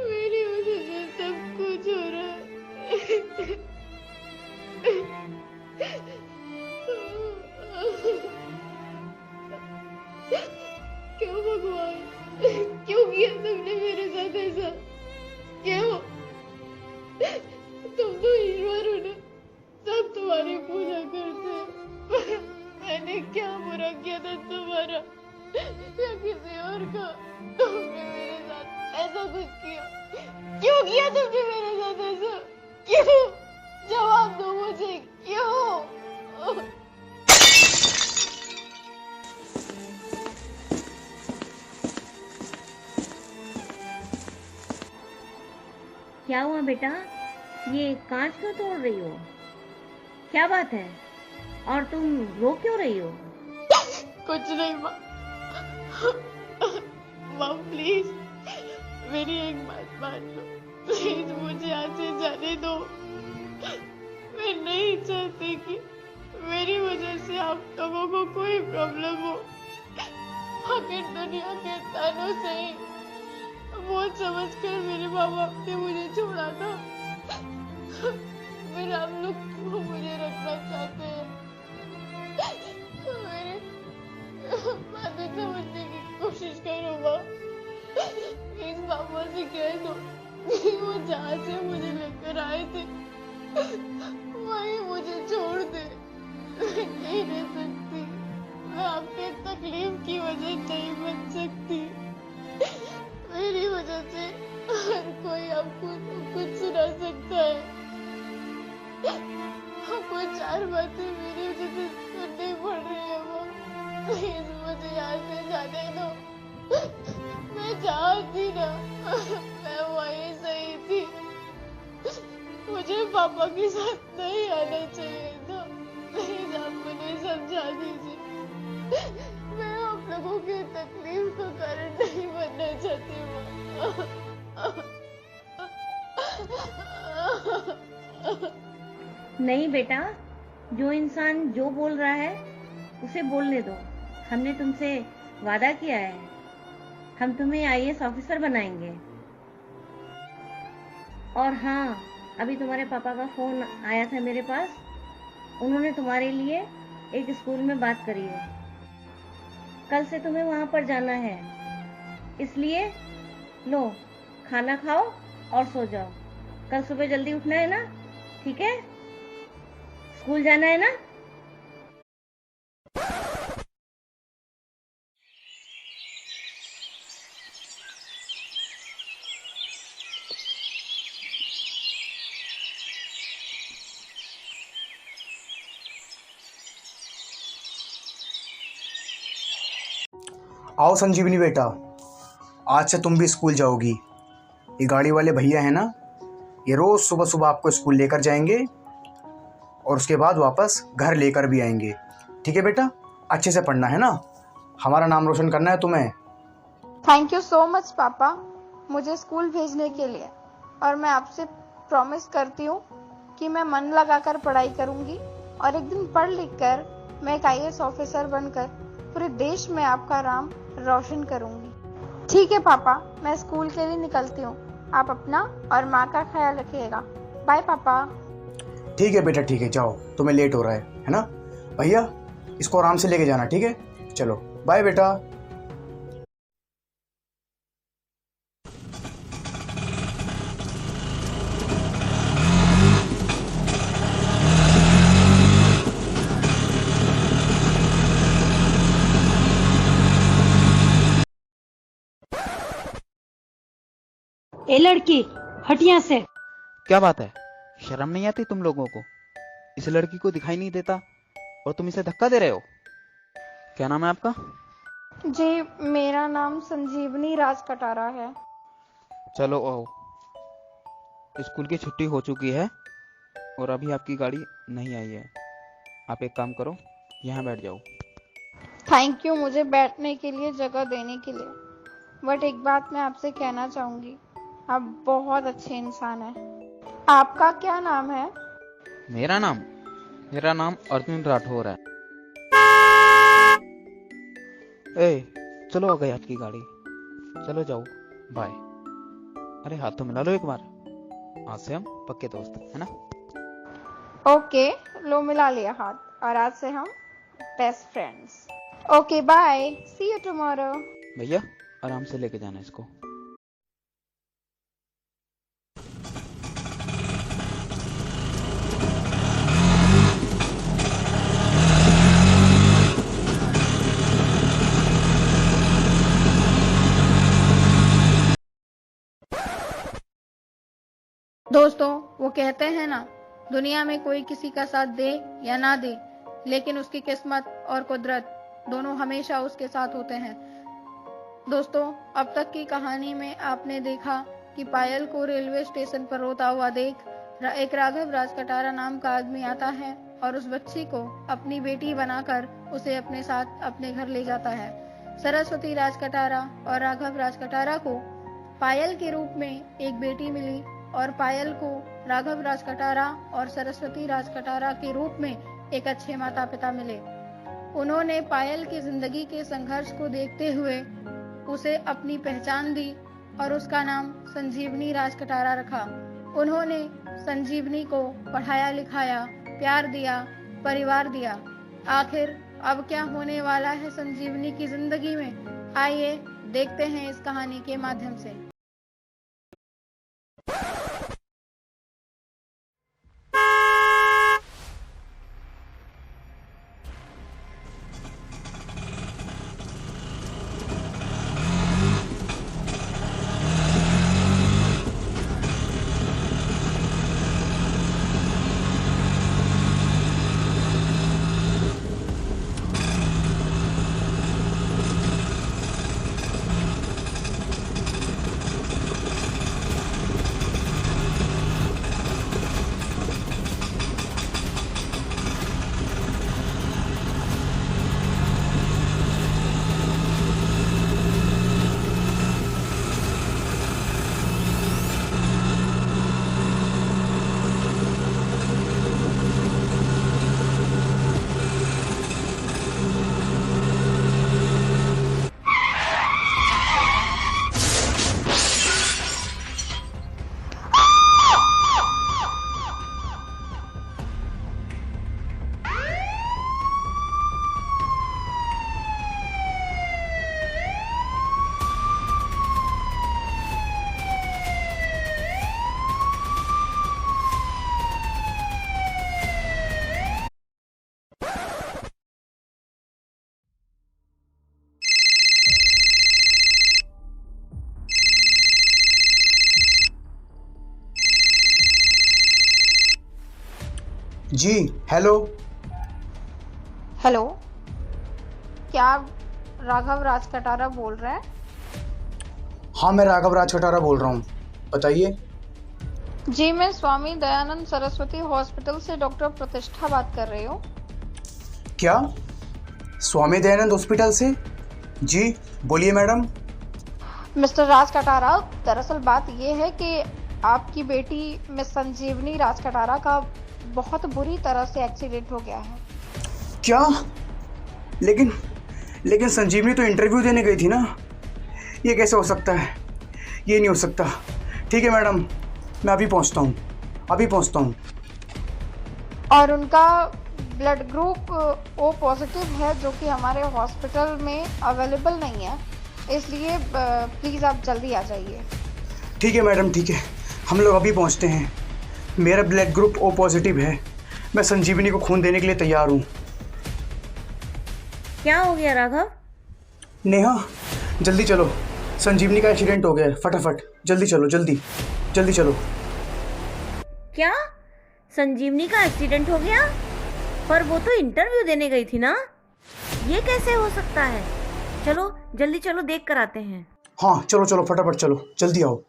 Speaker 6: मेरी वजह से सब कुछ हो रहा है। क्यों भगवान, क्यों किया तुमने मेरे साथ ऐसा? क्यों? तुम तो ईश्वर हो ना, सब तुम्हारी पूजा करते हैं। मैंने क्या बुरा किया था तुम्हारा या किसी और का? तुमने मेरे साथ ऐसा कुछ किया? क्यों किया तुमने मेरे साथ ऐसा? क्यों? जवाब दो मुझे, क्यों?
Speaker 11: क्या हुआ बेटा, ये कांच क्यों तोड़ रही हो? क्या बात है? और तुम रो क्यों रही हो?
Speaker 6: कुछ नहीं माँ। माँ प्लीज मेरी एक बात मान लो, प्लीज मुझे यहाँ से जाने दो। मैं नहीं चाहती कि मेरी वजह से आप लोगों को कोई प्रॉब्लम हो। आखिर दुनिया के तानों से ही वो समझकर मेरे माँ बाप ने मुझे छोड़ा था, फिर आप लोग क्यों मुझे रखना चाहते हैं? मेरे बातें समझने की कोशिश करो माँ। प्लीज पापा से कह दो कि वो जहाँ से मुझे लेकर आए थे वहीं मुझे छोड़ दे। मैं नहीं रह सकती, मैं आपके तकलीफ की वजह नहीं बन सकती। मेरी वजह से हर कोई आपको कुछ सुना सकता है। आपको 4 बातें मेरी वजह से सुननी पड़ रही है वो। प्लीज मुझे यहाँ से जाने दो। मैं जहाँ थी ना, मैं वहीं सही थी। मुझे पापा के साथ नहीं आना चाहिए था। प्लीज आप मुझे समझा दीजिए। मैं आप लोगों की तकलीफ का कारण नहीं बनना चाहती हूँ।
Speaker 11: नहीं बेटा, जो इंसान जो बोल रहा है उसे बोलने दो। हमने तुमसे वादा किया है, हम तुम्हें आईएएस ऑफिसर बनाएंगे। और हाँ, अभी तुम्हारे पापा का फोन आया था मेरे पास, उन्होंने तुम्हारे लिए एक स्कूल में बात करी है। कल से तुम्हें वहां पर जाना है, इसलिए लो खाना खाओ और सो जाओ। कल सुबह जल्दी उठना है ना, ठीक है? स्कूल जाना है ना?
Speaker 3: आओ संजीवनी बेटा, आज से तुम भी स्कूल जाओगी। ये गाड़ी वाले भैया हैं ना, ये रोज़ सुबह सुबह आपको स्कूल लेकर जाएंगे और उसके बाद वापस घर लेकर भी आएंगे। ठीक है बेटा, अच्छे से पढ़ना है ना, हमारा नाम रोशन करना है तुम्हें।
Speaker 2: थैंक यू सो मच पापा मुझे स्कूल भेजने के लिए, और मैं आपसे प्रॉमिस करती हूँ कि मैं मन लगाकर पढ़ाई करूँगी और एक दिन पढ़ लिख कर मैं एक आईएएस ऑफिसर बनकर पूरे देश में आपका नाम रोशन करूँगी। ठीक है पापा, मैं स्कूल के लिए निकलती हूँ। आप अपना और माँ का ख्याल रखिएगा। बाय पापा।
Speaker 3: ठीक है बेटा, ठीक है, जाओ, तुम्हें लेट हो रहा है ना। भैया इसको आराम से लेके जाना, ठीक है? चलो बाय बेटा।
Speaker 11: ए लड़की, हट यहाँ से।
Speaker 7: क्या बात है, शर्म नहीं आती तुम लोगों को? इस लड़की को दिखाई नहीं देता और तुम इसे धक्का दे रहे हो? क्या नाम है आपका?
Speaker 2: जी, मेरा नाम संजीवनी राज कटारा है।
Speaker 7: चलो आओ, स्कूल की छुट्टी हो चुकी है और अभी आपकी गाड़ी नहीं आई है। आप एक काम करो, यहाँ बैठ जाओ।
Speaker 2: थैंक यू मुझे बैठने के लिए जगह देने के लिए, बट एक बात मैं आपसे कहना चाहूँगी, आप बहुत अच्छे इंसान हैं। आपका क्या नाम है?
Speaker 7: मेरा नाम अर्जुन राठौर है। ए, चलो आ गई आपकी गाड़ी, चलो जाओ, बाय। अरे हाथ तो मिला लो एक बार, आज से हम पक्के दोस्त है ना।
Speaker 2: ओके, लो मिला लिया हाथ, और आज से हम best friends. Okay bye, see you tomorrow.
Speaker 7: भैया आराम से लेके जाना इसको।
Speaker 2: दोस्तों, वो कहते हैं ना, दुनिया में कोई किसी का साथ दे या ना दे, लेकिन उसकी किस्मत और कुदरत दोनों हमेशा उसके साथ होते हैं। दोस्तों, अब तक की कहानी में आपने देखा कि पायल को रेलवे स्टेशन पर रोता हुआ देख एक राघव राज कटारा नाम का आदमी आता है और उस बच्ची को अपनी बेटी बनाकर उसे अपने साथ अपने घर ले जाता है। सरस्वती राज कटारा और राघव राज कटारा को पायल के रूप में एक बेटी मिली और पायल को राघव राज कटारा और सरस्वती राज कटारा के रूप में एक अच्छे माता पिता मिले। उन्होंने पायल की जिंदगी के संघर्ष को देखते हुए उसे अपनी पहचान दी और उसका नाम संजीवनी राज कटारा रखा। उन्होंने संजीवनी को पढ़ाया लिखाया, प्यार दिया, परिवार दिया। आखिर अब क्या होने वाला है संजीवनी की जिंदगी में, आइए देखते हैं इस कहानी के माध्यम से।
Speaker 3: जी हेलो।
Speaker 2: हेलो, क्या आप राघव राज कटारा बोल रहे हैं?
Speaker 3: हाँ, मैं राघव राज कटारा बोल रहा हूँ, बताइए।
Speaker 2: जी, मैं स्वामी दयानंद सरस्वती हॉस्पिटल से डॉक्टर प्रतिष्ठा बात कर रही हूँ।
Speaker 3: क्या? स्वामी दयानंद हॉस्पिटल से? जी बोलिए मैडम।
Speaker 2: मिस्टर राज कटारा, दरअसल बात ये है कि आपकी बेटी मिस संजीवनी राज कटारा का बहुत बुरी तरह से एक्सीडेंट हो गया है।
Speaker 3: क्या? लेकिन संजीवनी तो इंटरव्यू देने गई थी ना, ये कैसे हो सकता है? ये नहीं हो सकता। ठीक है मैडम, मैं अभी पहुंचता हूँ।
Speaker 2: और उनका ब्लड ग्रुप ओ पॉजिटिव है, जो कि हमारे हॉस्पिटल में अवेलेबल नहीं है, इसलिए प्लीज़ आप जल्दी आ जाइए।
Speaker 3: ठीक है मैडम, ठीक है, हम लोग अभी पहुंचते हैं। मेरा ब्लड ग्रुप ओ पॉजिटिव है, मैं संजीवनी को खून देने के लिए तैयार हूँ।
Speaker 11: क्या हो गया राघव?
Speaker 3: नेहा जल्दी चलो, संजीवनी का एक्सीडेंट हो गया है, फटाफट जल्दी चलो।
Speaker 11: क्या संजीवनी का एक्सीडेंट हो गया? पर वो तो इंटरव्यू देने गई थी ना, ये कैसे हो सकता है? चलो जल्दी चलो, देख कर आते हैं।
Speaker 3: हाँ चलो फटाफट चलो, जल्दी आओ।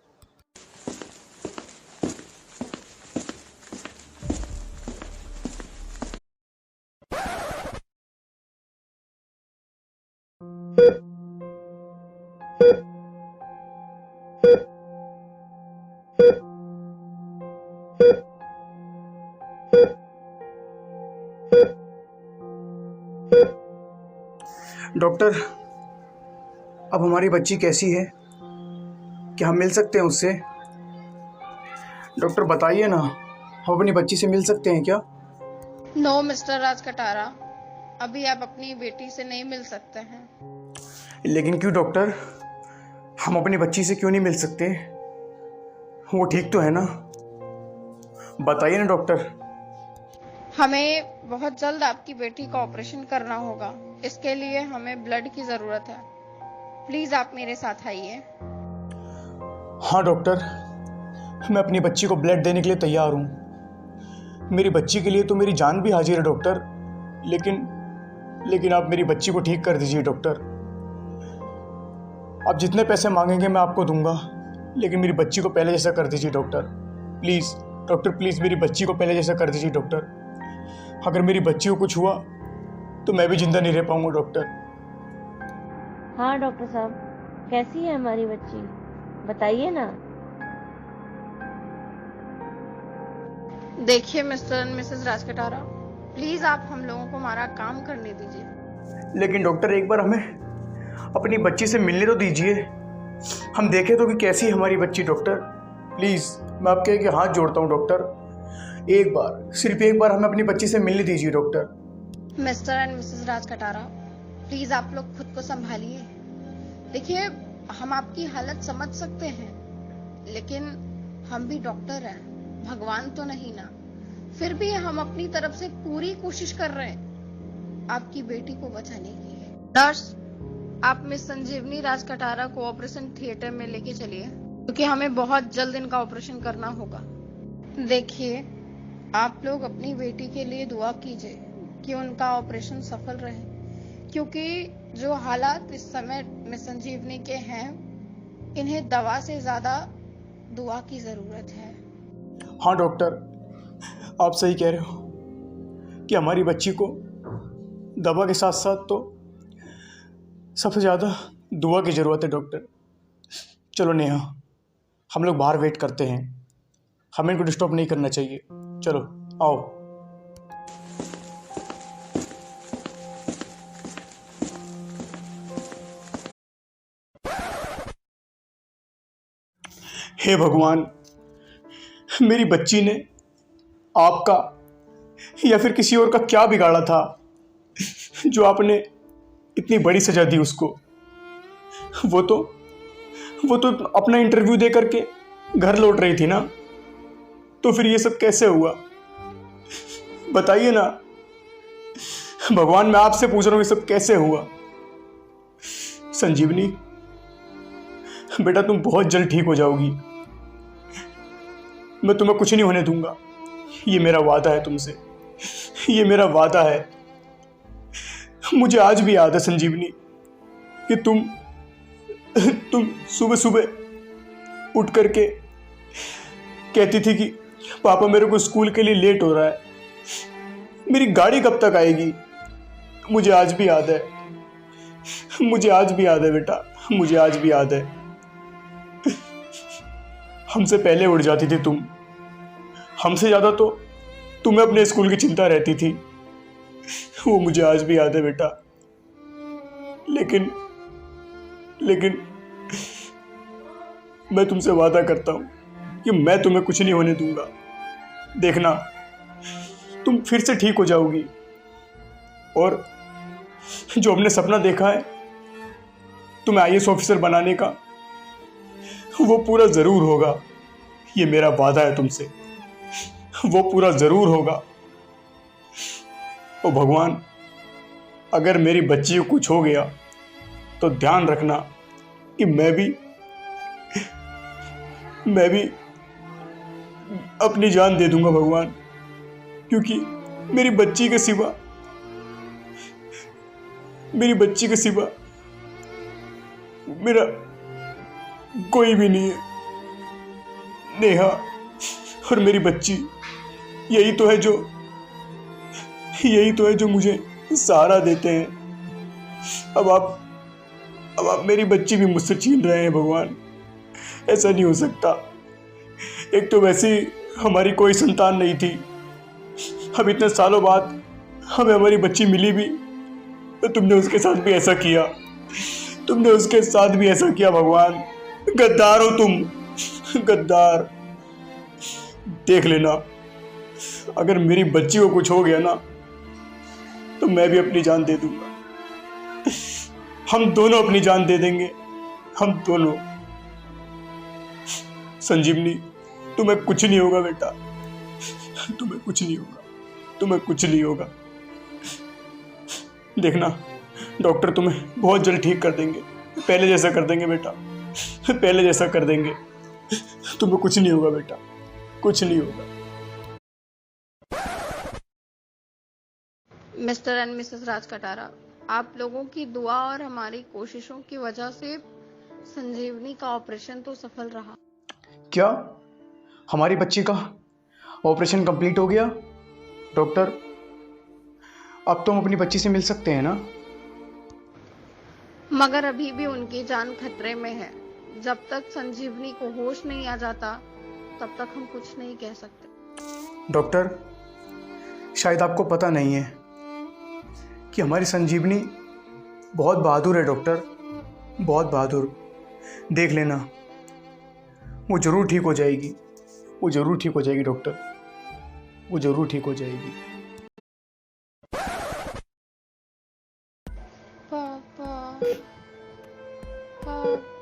Speaker 3: डॉक्टर, अब हमारी बच्ची कैसी है? क्या हम मिल सकते हैं उससे? डॉक्टर बताइए ना, हम अपनी बच्ची से मिल सकते हैं क्या?
Speaker 6: नो मिस्टर राज कटारा, अभी आप अपनी बेटी से नहीं मिल सकते हैं।
Speaker 3: लेकिन क्यों डॉक्टर? हम अपनी बच्ची से क्यों नहीं मिल सकते? वो ठीक तो है ना? बताइए ना डॉक्टर।
Speaker 6: हमें बहुत जल्द आपकी बेटी का ऑपरेशन करना होगा। इसके लिए हमें ब्लड की जरूरत है। प्लीज आप मेरे साथ आइए।
Speaker 3: हाँ डॉक्टर, मैं अपनी बच्ची को ब्लड देने के लिए तैयार हूँ। मेरी बच्ची के लिए तो मेरी जान भी हाजिर है डॉक्टर, लेकिन आप मेरी बच्ची को ठीक कर दीजिए डॉक्टर। आप जितने पैसे मांगेंगे मैं आपको दूंगा, लेकिन मेरी बच्ची को पहले जैसा कर दीजिए डॉक्टर। प्लीज़ डॉक्टर, प्लीज़ मेरी बच्ची को पहले जैसा कर दीजिए डॉक्टर। अगर मेरी बच्ची को कुछ हुआ तो मैं भी जिंदा नहीं रह पाऊंगा डॉक्टर।
Speaker 11: हाँ डॉक्टर साहब, कैसी है हमारी बच्ची, बताइए ना।
Speaker 6: देखिए mister and Mrs Raj Katara, please आप हम लोगों को हमारा काम करने दीजिए।
Speaker 3: लेकिन डॉक्टर, एक बार हमें अपनी बच्ची से मिलने तो दीजिए, हम देखें तो कि कैसी है हमारी बच्ची डॉक्टर। प्लीज़ मैं आपके आगे हाथ जोड़ता हूँ डॉक्टर, एक बार, सिर्फ एक बार हमें अपनी बच्ची से मिलने दीजिए doctor.
Speaker 6: Mister and Mrs Raj Katara, please आप लोग खुद को संभालिए। देखिए, हम आपकी हालत समझ सकते हैं, लेकिन हम भी डॉक्टर हैं, भगवान तो नहीं ना। फिर भी हम अपनी तरफ से पूरी कोशिश कर रहे हैं आपकी बेटी को बचाने की। नर्स, आप मिस संजीवनी राज कटारा को ऑपरेशन थिएटर में लेके चलिए, क्योंकि हमें बहुत जल्द इनका ऑपरेशन करना होगा। देखिए, आप लोग अपनी बेटी के लिए दुआ कीजिए कि उनका ऑपरेशन सफल रहे, क्योंकि जो हालात इस समय मिस संजीवनी के हैं, इन्हें दवा से ज्यादा दुआ की जरूरत है।
Speaker 3: हाँ डॉक्टर, आप सही कह रहे हो कि हमारी बच्ची को दवा के साथ साथ तो सबसे ज़्यादा दुआ की ज़रूरत है डॉक्टर। चलो नेहा, हम लोग बाहर वेट करते हैं, हमें इनको डिस्टर्ब नहीं करना चाहिए। चलो आओ। हे भगवान, मेरी बच्ची ने आपका या फिर किसी और का क्या बिगाड़ा था जो आपने इतनी बड़ी सजा दी उसको। वो तो अपना इंटरव्यू दे करके घर लौट रही थी ना, तो फिर ये सब कैसे हुआ बताइए ना। भगवान, मैं आपसे पूछ रहा हूँ, ये सब कैसे हुआ। संजीवनी बेटा, तुम बहुत जल्द ठीक हो जाओगी, मैं तुम्हें कुछ नहीं होने दूंगा, ये मेरा वादा है तुमसे, ये मेरा वादा है। मुझे आज भी याद है संजीवनी कि तुम सुबह सुबह उठ करके कहती थी कि पापा मेरे को स्कूल के लिए लेट हो रहा है, मेरी गाड़ी कब तक आएगी। मुझे आज भी याद है, मुझे आज भी याद है बेटा, मुझे आज भी याद है। हमसे पहले उठ जाती थी तुम, हमसे ज़्यादा तो तुम्हें अपने स्कूल की चिंता रहती थी, वो मुझे आज भी याद है बेटा। लेकिन मैं तुमसे वादा करता हूँ कि मैं तुम्हें कुछ नहीं होने दूंगा। देखना, तुम फिर से ठीक हो जाओगी, और जो हमने सपना देखा है तुम्हें IAS ऑफिसर बनाने का, वो पूरा ज़रूर होगा। ये मेरा वादा है तुमसे, वो पूरा ज़रूर होगा। ओ भगवान, अगर मेरी बच्ची को कुछ हो गया तो ध्यान रखना कि मैं भी अपनी जान दे दूंगा भगवान, क्योंकि मेरी बच्ची के सिवा मेरा कोई भी नहीं है। नेहा और मेरी बच्ची, यही तो है जो मुझे सहारा देते हैं। अब आप मेरी बच्ची भी मुझसे छीन रहे हैं भगवान, ऐसा नहीं हो सकता। एक तो वैसे ही हमारी कोई संतान नहीं थी। अब इतने सालों बाद हमें हमारी बच्ची मिली भी, तो तुमने उसके साथ भी ऐसा किया। तुमने उसके साथ भी ऐसा किया भगवान। गद्दार हो तुम, गद्दार। देख लेना, अगर मेरी बच्ची को कुछ हो गया ना तो मैं भी अपनी जान दे दूंगा। हम दोनों अपनी जान दे देंगे, हम दोनों। संजीवनी, तुम्हें कुछ नहीं होगा बेटा, तुम्हें कुछ नहीं होगा, तुम्हें कुछ नहीं होगा। देखना, डॉक्टर तुम्हें बहुत जल्द ठीक कर देंगे, पहले जैसा कर देंगे बेटा, पहले जैसा कर देंगे। तुम्हें कुछ नहीं होगा बेटा, कुछ नहीं होगा।
Speaker 6: मिस्टर एंड मिसेस राज कटारा, आप लोगों की दुआ और हमारी कोशिशों की वजह से संजीवनी का ऑपरेशन तो सफल रहा।
Speaker 3: क्या हमारी बच्ची का ऑपरेशन कंप्लीट हो गया? डॉक्टर, अब तो हम अपनी बच्ची से मिल सकते हैं ना?
Speaker 6: मगर अभी भी उनकी जान खतरे में है। जब तक संजीवनी को होश नहीं आ जाता तब तक हम कुछ नहीं कह सकते।
Speaker 3: डॉक्टर, शायद आपको पता नहीं है कि हमारी संजीवनी बहुत बहादुर है डॉक्टर, बहुत बहादुर। देख लेना, वो ज़रूर ठीक हो जाएगी, वो ज़रूर ठीक हो जाएगी डॉक्टर, वो ज़रूर ठीक हो जाएगी।
Speaker 6: पापा, पापा,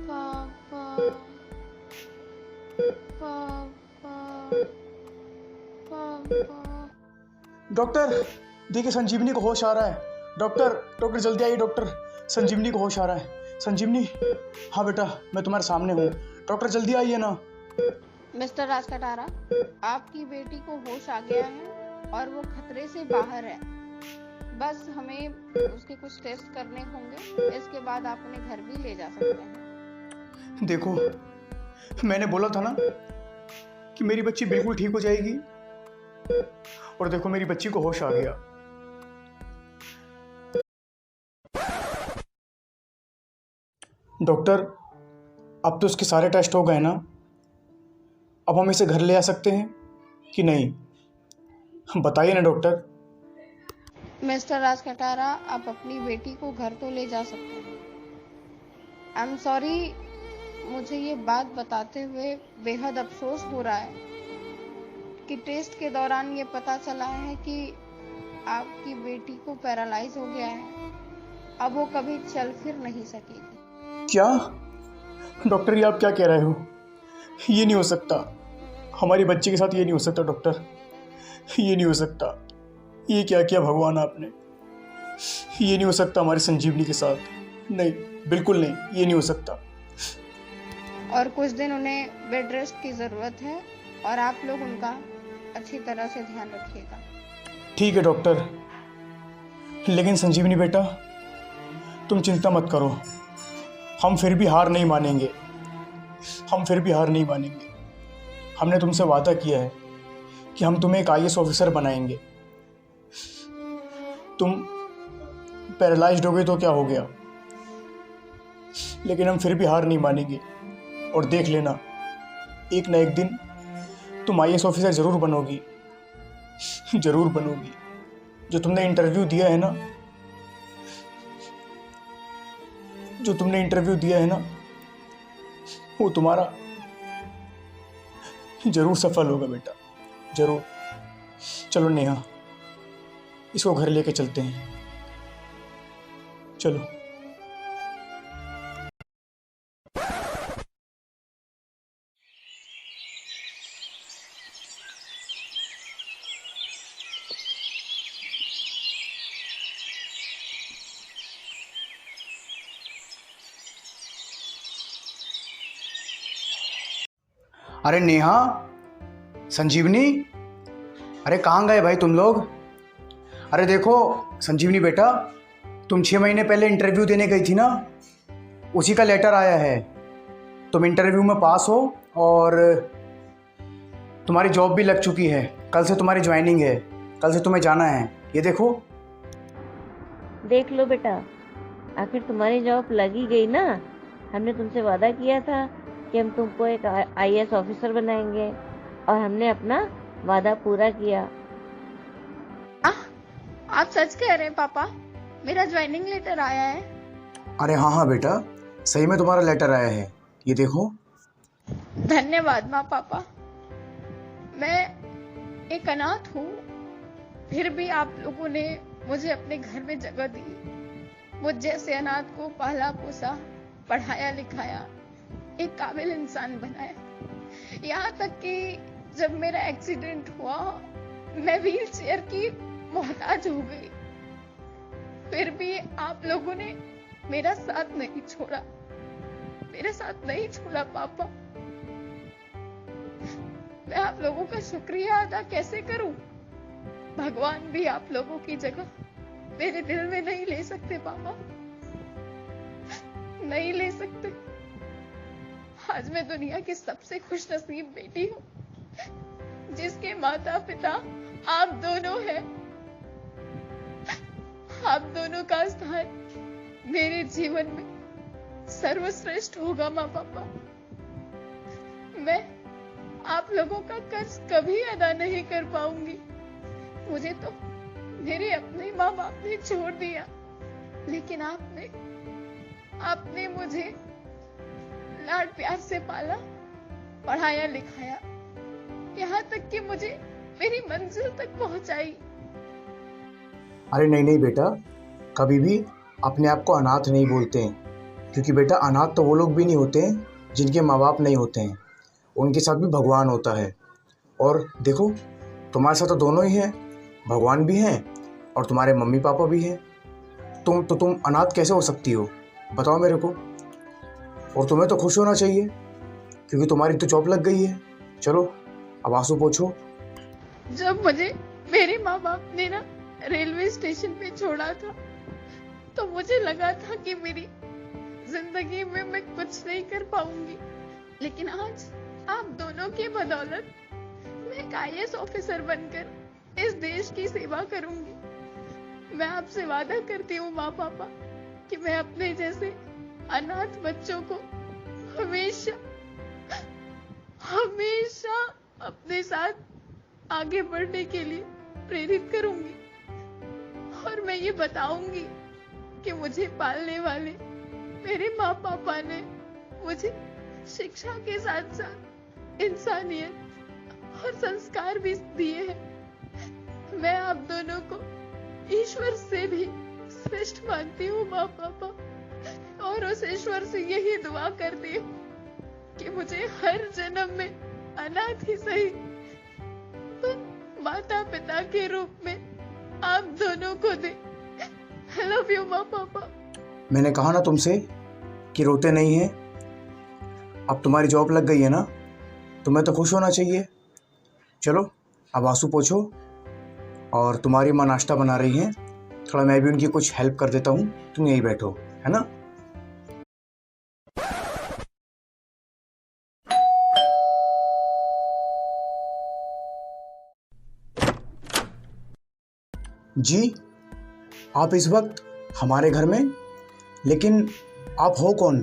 Speaker 6: पापा, पापा, पापा।
Speaker 3: डॉक्टर, देखिए संजीवनी को होश आ रहा है। डॉक्टर जल्दी आइए डॉक्टर, संजीवनी को होश आ रहा है। संजीवनी, हाँ बेटा, मैं तुम्हारे सामने हूँ। डॉक्टर जल्दी आइए ना।
Speaker 6: मिस्टर राज कटारा, आपकी बेटी को होश आ गया है और वो खतरे से बाहर है। बस हमें उसके कुछ टेस्ट करने होंगे, इसके बाद आप उन्हें घर भी ले जा सकते हैं।
Speaker 3: देखो, मैंने बोला था ना कि मेरी बच्ची बिल्कुल ठीक हो जाएगी, और देखो मेरी बच्ची को होश आ गया। डॉक्टर, अब तो उसके सारे टेस्ट हो गए ना? अब हम इसे घर ले आ सकते हैं कि नहीं? बताइए ना डॉक्टर।
Speaker 6: मिस्टर राज कटारा, आप अपनी बेटी को घर तो ले जा सकते हैं। आई एम सॉरी, मुझे ये बात बताते हुए बेहद अफसोस हो रहा है कि टेस्ट के दौरान ये पता चला है कि आपकी बेटी को पैरालाइज हो गया है। अब वो कभी चल फिर नहीं सकेगी।
Speaker 3: क्या डॉक्टर, ये आप क्या कह रहे हो? ये नहीं हो सकता, हमारी बच्ची के साथ ये नहीं हो सकता डॉक्टर, ये नहीं हो सकता। ये क्या किया भगवान आपने? ये नहीं हो सकता हमारी संजीवनी के साथ। नहीं, बिल्कुल नहीं, ये नहीं हो सकता।
Speaker 6: और कुछ दिन उन्हें बेड रेस्ट की जरूरत है और आप लोग उनका अच्छी तरह से ध्यान रखिएगा।
Speaker 3: ठीक है डॉक्टर, लेकिन संजीवनी बेटा, तुम चिंता मत करो, हम फिर भी हार नहीं मानेंगे, हम फिर भी हार नहीं मानेंगे। हमने तुमसे वादा किया है कि हम तुम्हें एक IAS ऑफिसर बनाएंगे। तुम पैरालाइज्ड हो गए तो क्या हो गया, लेकिन हम फिर भी हार नहीं मानेंगे। और देख लेना, एक ना एक दिन तुम IAS ऑफिसर ज़रूर बनोगी, ज़रूर बनोगी। जो तुमने इंटरव्यू दिया है ना, जो तुमने इंटरव्यू दिया है ना, वो तुम्हारा ज़रूर सफल होगा बेटा, ज़रूर। चलो नेहा, इसको घर लेके चलते हैं, चलो। अरे नेहा, संजीवनी, अरे कहाँ गए भाई तुम लोग? अरे देखो संजीवनी बेटा, तुम 6 महीने पहले इंटरव्यू देने गई थी ना, उसी का लेटर आया है। तुम इंटरव्यू में पास हो और तुम्हारी जॉब भी लग चुकी है। कल से तुम्हारी ज्वाइनिंग है, कल से तुम्हें जाना है। ये देखो।
Speaker 11: देख लो बेटा, आखिर तुम्हारी जॉब लग ही गई ना। हमने तुमसे वादा किया था कि हम तुमको एक IAS ऑफिसर बनाएंगे, और हमने अपना वादा पूरा किया।
Speaker 6: आप सच कह रहे हैं पापा? मेरा ज्वाइनिंग लेटर आया है?
Speaker 3: अरे हाँ हाँ बेटा, सही में तुम्हारा लेटर आया है, ये देखो।
Speaker 6: धन्यवाद माँ पापा। मैं एक अनाथ हूँ, फिर भी आप लोगों ने मुझे अपने घर में जगह दी। मुझ जैसे अनाथ को पाला पोसा, पढ़ाया लिखाया, एक काबिल इंसान बनाया। यहाँ तक कि जब मेरा एक्सीडेंट हुआ, मैं व्हील चेयर की मोहताज हो गई, फिर भी आप लोगों ने मेरा साथ नहीं छोड़ा, मेरे साथ नहीं छोड़ा पापा। मैं आप लोगों का शुक्रिया अदा कैसे करूं? भगवान भी आप लोगों की जगह मेरे दिल में नहीं ले सकते पापा, नहीं ले सकते। आज मैं दुनिया की सबसे खुशनसीब बेटी हूँ, जिसके माता पिता आप दोनों हैं। आप दोनों का स्थान मेरे जीवन में सर्वश्रेष्ठ होगा माँ पापा। मैं आप लोगों का कर्ज कभी अदा नहीं कर पाऊंगी। मुझे तो मेरे अपने माँ बाप ने छोड़ दिया, लेकिन आपने मुझे लाड प्यार से पाला, पढ़ाया लिखाया, यहाँ तक कि मुझे मेरी मंजिल तक पहुंचाई।
Speaker 3: अरे नहीं नहीं बेटा, कभी भी अपने आप को अनाथ नहीं बोलते हैं, क्योंकि बेटा अनाथ तो वो लोग भी नहीं होते हैं जिनके माँ बाप नहीं होते हैं, उनके साथ भी भगवान होता है। और देखो तुम्हारे साथ तो दोनों ही हैं, भगवान भी हैं और तुम्हारे मम्मी पापा भी हैं। तुम अनाथ कैसे हो सकती हो, बताओ मेरे को। और तुम्हें तो खुश होना चाहिए, क्योंकि तुम्हारी तो जॉब लग गई है। चलो अब आंसू पोंछो।
Speaker 6: जब मुझे मेरे माँ बाप ने ना रेलवे स्टेशन पे छोड़ा था, तो मुझे लगा था कि मेरी जिंदगी में मैं कुछ नहीं कर पाऊंगी, लेकिन आज आप दोनों की बदौलत मैं एक IAS ऑफिसर बनकर इस देश की सेवा करूंगी। मैं आपसे वादा करती हूँ माँ पापा कि मैं अपने जैसे अनाथ बच्चों को हमेशा हमेशा अपने साथ आगे बढ़ने के लिए प्रेरित करूंगी, और मैं ये बताऊंगी कि मुझे पालने वाले मेरे माँ पापा ने मुझे शिक्षा के साथ साथ इंसानियत और संस्कार भी दिए हैं। मैं आप दोनों को ईश्वर से भी श्रेष्ठ मानती हूँ माँ पापा, और उस ईश्वर से यही दुआ करती हूँ कि मुझे हर जन्म में अनाथ ही सही, पर माता पिता के रूप में आप दोनों को दे। I love you माँ पापा।
Speaker 3: मैंने कहा ना तुमसे कि रोते नहीं हैं। अब तुम्हारी जॉब लग गई है ना, तुम्हें तो खुश होना चाहिए। चलो अब आंसू पोंछो, और तुम्हारी माँ नाश्ता बना रही हैं, थोड़ा मैं भी उनकी कुछ हेल्प कर देता हूँ। तुम यहीं बैठो, है ना। जी, आप इस वक्त हमारे घर में, लेकिन आप हो कौन?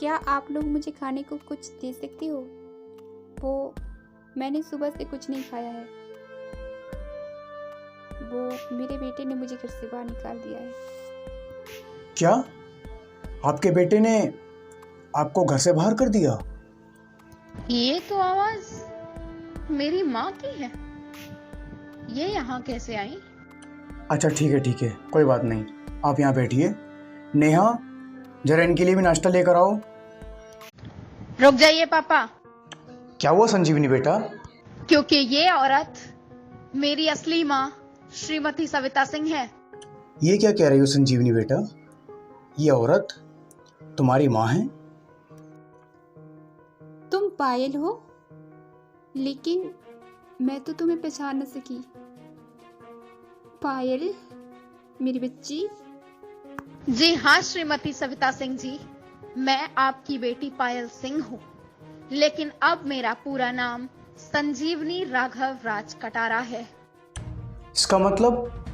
Speaker 2: क्या आप लोग मुझे खाने को कुछ दे सकते हो? वो मैंने सुबह से कुछ नहीं खाया है। वो मेरे बेटे ने मुझे घर से बाहर निकाल दिया है।
Speaker 3: क्या आपके बेटे ने आपको घर से बाहर कर दिया?
Speaker 6: ये तो आवाज मेरी माँ की है। ये यहाँ कैसे आई?
Speaker 3: अच्छा ठीक है, कोई बात नहीं, आप यहाँ बैठिए। नेहा, जरा इनके लिए भी नाश्ता लेकर आओ।
Speaker 6: रुक जाइए पापा।
Speaker 3: क्या हुआ संजीवनी बेटा?
Speaker 6: क्योंकि ये औरत मेरी असली माँ श्रीमती सविता सिंह है।
Speaker 3: ये क्या कह रही हो संजीवनी बेटा? ये औरत तुम्हारी माँ है?
Speaker 2: तुम पायल हो, लेकिन मैं तो तुम्हें पहचान न सकी। पायल मेरी बच्ची।
Speaker 6: जी हाँ श्रीमती सविता सिंह जी, मैं आपकी बेटी पायल सिंह हूँ, लेकिन अब मेरा पूरा नाम संजीवनी राघव राज कटारा है।
Speaker 3: इसका मतलब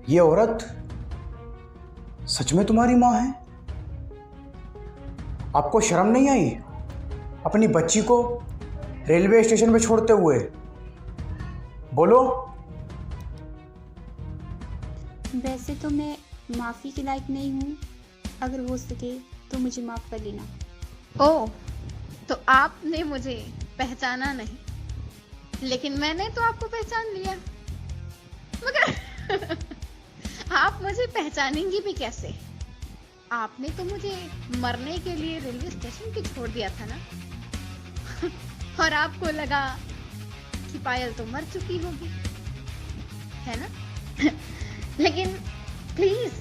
Speaker 3: ये औरत सच में तुम्हारी माँ है? आपको शर्म नहीं आई अपनी बच्ची को रेलवे स्टेशन पे छोड़ते हुए? बोलो।
Speaker 2: वैसे तो मैं माफ़ी के लायक नहीं हूँ, अगर हो सके तो मुझे माफ़ कर लेना।
Speaker 6: ओह, तो आपने मुझे पहचाना नहीं, लेकिन मैंने तो आपको पहचान लिया। मगर आप मुझे पहचानेंगी भी कैसे? आपने तो मुझे मरने के लिए रेलवे स्टेशन पे छोड़ दिया था ना। और आपको लगा कि पायल तो मर चुकी होगी, है ना? लेकिन प्लीज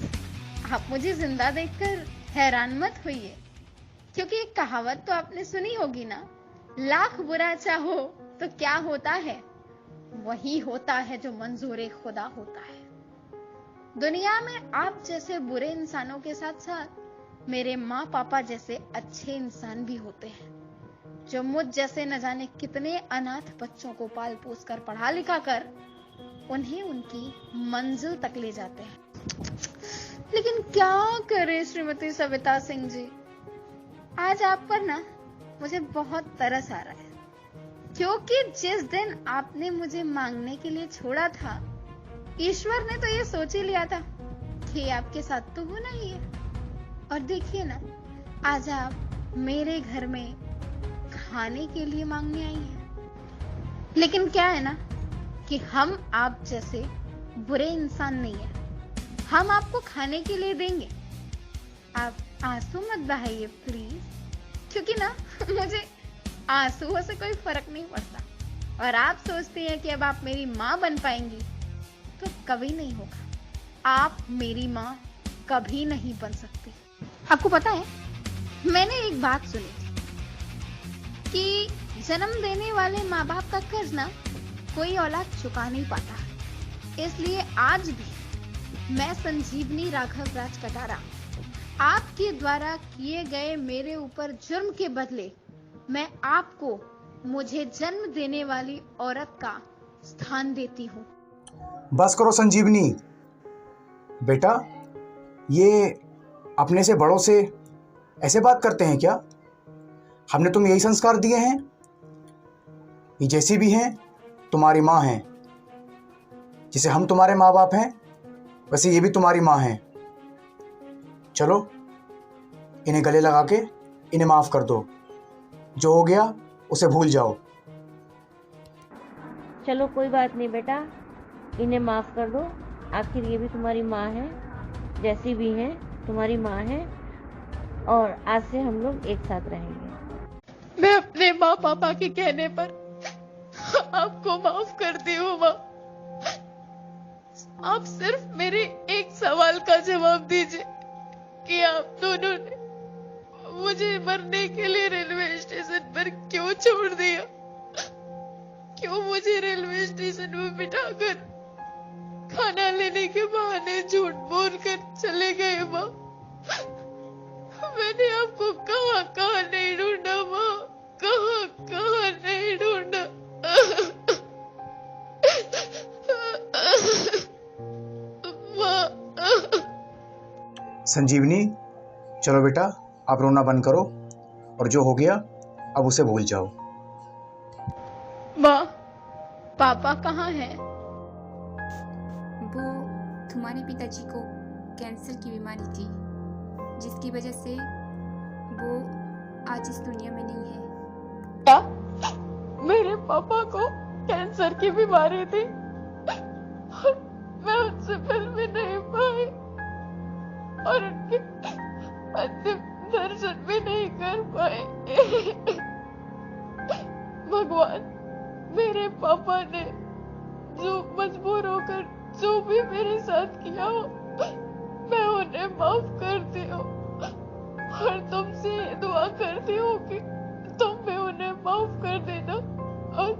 Speaker 6: आप मुझे जिंदा देखकर हैरान मत होइए, क्योंकि एक कहावत तो आपने सुनी होगी ना, लाख बुरा चाहो तो क्या होता है, वही होता है जो मंजूर खुदा होता है। दुनिया में आप जैसे बुरे इंसानों के साथ साथ मेरे माँ पापा जैसे अच्छे इंसान भी होते हैं, जो मुझ जैसे न जाने कितने अनाथ बच्चों को पाल पोस कर पढ़ा लिखा कर उन्हें उनकी मंजिल तक ले जाते हैं। लेकिन क्या करे श्रीमती सविता सिंह जी, आज आप पर ना मुझे बहुत तरस आ रहा है, क्योंकि जिस दिन आपने मुझे मांगने के लिए छोड़ा था, ईश्वर ने तो ये सोच ही लिया था कि आपके साथ तो होना ही है। और देखिए ना, आज आप मेरे घर में खाने के लिए मांगने आई हैं। लेकिन क्या है ना कि हम आप जैसे बुरे इंसान नहीं है, हम आपको खाने के लिए देंगे। आप आंसू मत बहाइए प्लीज, क्योंकि ना मुझे आंसुओं से कोई फर्क नहीं पड़ता। और आप सोचती हैं कि अब आप मेरी माँ बन पाएंगी, तो कभी नहीं होगा। आप मेरी माँ कभी नहीं बन सकती। आपको पता है, मैंने एक बात सुनी थी कि जन्म देने वाले माँ बाप का कर्ज ना कोई औलाद चुका नहीं पाता। इसलिए आज भी मैं संजीवनी राघव राज कटारा आपके द्वारा किए गए मेरे ऊपर जुर्म के बदले मैं आपको मुझे जन्म देने वाली औरत का स्थान देती हूँ।
Speaker 3: बस करो संजीवनी। बेटा, ये अपने से बड़ों से ऐसे बात करते हैं क्या? हमने तुम्हें यही संस्कार दिए हैं। ये जैसी भी हैं तुम्हारी माँ हैं, जिसे हम तुम्हारे माँ बाप हैं वैसे ये भी तुम्हारी माँ हैं। चलो इन्हें गले लगा के इन्हें माफ़ कर दो, जो हो गया उसे भूल जाओ।
Speaker 11: चलो कोई बात नहीं बेटा, इन्हें माफ़ कर दो। आखिर ये भी तुम्हारी माँ है, जैसी भी हैं तुम्हारी माँ है, और आज से हम लोग एक साथ रहेंगे।
Speaker 6: मैं अपने माँ पापा के कहने पर आपको माफ करती हूँ माँ। आप सिर्फ मेरे एक सवाल का जवाब दीजिए कि आप दोनों ने मुझे मरने के लिए रेलवे स्टेशन पर क्यों छोड़ दिया? क्यों मुझे रेलवे स्टेशन में बिठाकर खाना लेने के बहाने झूठ बोलकर चले गए माँ? मैंने आपको कहाँ कहाँ नहीं ढूंढा माँ, कहाँ कहाँ नहीं ढूंढा।
Speaker 3: संजीवनी, चलो बेटा आप रोना बंद करो और जो हो गया अब उसे भूल जाओ।
Speaker 6: माँ, पापा कहाँ हैं?
Speaker 2: वो तुम्हारे पिताजी को कैंसर की बीमारी थी, जिसकी वजह से वो आज इस दुनिया में नहीं है।
Speaker 6: क्या? मेरे पापा को कैंसर की बीमारी थी? मैं उनसे मिल भी नहीं पाई और उनके अंतिम दर्शन भी नहीं कर पाए। भगवान, मेरे पापा ने जो मजबूर होकर जो भी मेरे साथ किया हो, मैं उन्हें माफ करती हूँ और तुमसे ये दुआ करती हूँ कि तुम भी उन्हें माफ कर देना और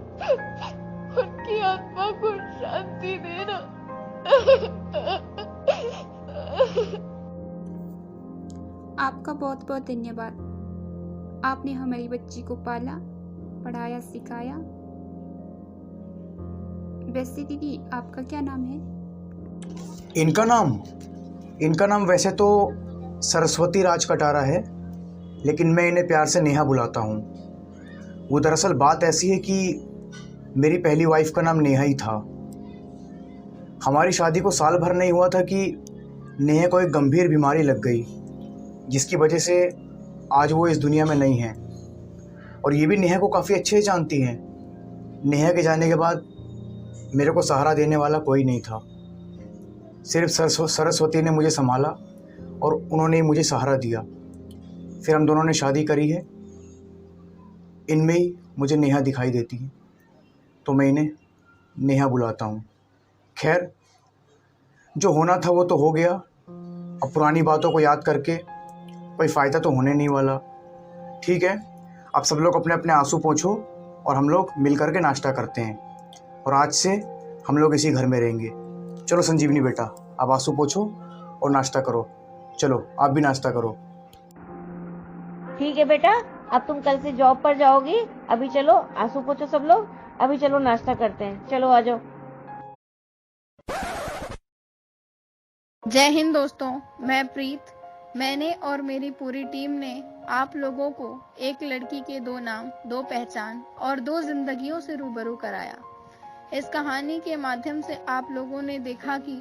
Speaker 6: उनकी आत्मा को शांति देना।
Speaker 2: आपका बहुत बहुत धन्यवाद। आपने हमारी बच्ची को पाला, पढ़ाया, सिखाया। वैसे दीदी, आपका क्या नाम है?
Speaker 3: इनका नाम वैसे तो सरस्वती राज कटारा है, लेकिन मैं इन्हें प्यार से नेहा बुलाता हूँ। वो दरअसल बात ऐसी है कि मेरी पहली वाइफ का नाम नेहा ही था। हमारी शादी को साल भर नहीं हुआ था कि नेहा को एक गंभीर बीमारी लग गई, जिसकी वजह से आज वो इस दुनिया में नहीं है। और ये भी नेहा को काफ़ी अच्छे से जानती हैं। नेहा के जाने के बाद मेरे को सहारा देने वाला कोई नहीं था। सिर्फ सरस्वती ने मुझे संभाला और उन्होंने ही मुझे सहारा दिया। फिर हम दोनों ने शादी करी है। इनमें ही मुझे नेहा दिखाई देती है, तो मैं इन्हें नेहा बुलाता हूँ। खैर, जो होना था वो तो हो गया। अब पुरानी बातों को याद करके कोई फ़ायदा तो होने नहीं वाला। ठीक है, अब सब लोग अपने अपने आंसू पोंछो और हम लोग मिल कर के नाश्ता करते हैं। और आज से हम लोग इसी घर में रहेंगे। चलो संजीवनी बेटा, अब आंसू पोंछो और नाश्ता करो। चलो आप भी नाश्ता करो।
Speaker 11: ठीक है बेटा, अब तुम कल से जॉब पर जाओगी। अभी चलो आंसू पोंछो सब लोग, अभी चलो नाश्ता करते हैं। चलो आ जाओ।
Speaker 2: जय हिंद दोस्तों, मैं प्रीत। मैंने और मेरी पूरी टीम ने आप लोगों को एक लड़की के 2 नाम, 2 पहचान और 2 जिंदगियों से रूबरू कराया। इस कहानी के माध्यम से आप लोगों ने देखा कि